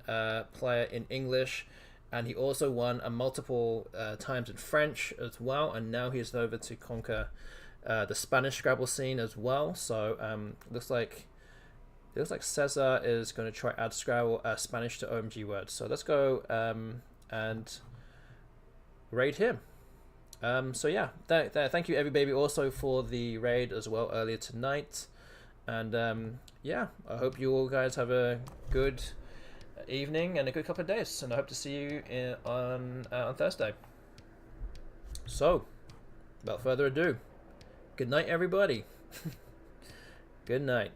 player in English, and he also won a multiple times in French as well, and now he's over to conquer the Spanish Scrabble scene as well. So looks like Cesar is going to try add Scrabble Spanish to OMG words. So let's go and raid him. So yeah, thank you everybody also for the raid as well earlier tonight. And yeah, I hope you all guys have a good evening and a good couple of days, and I hope to see you on Thursday. So, without further ado, good night, everybody. Good night.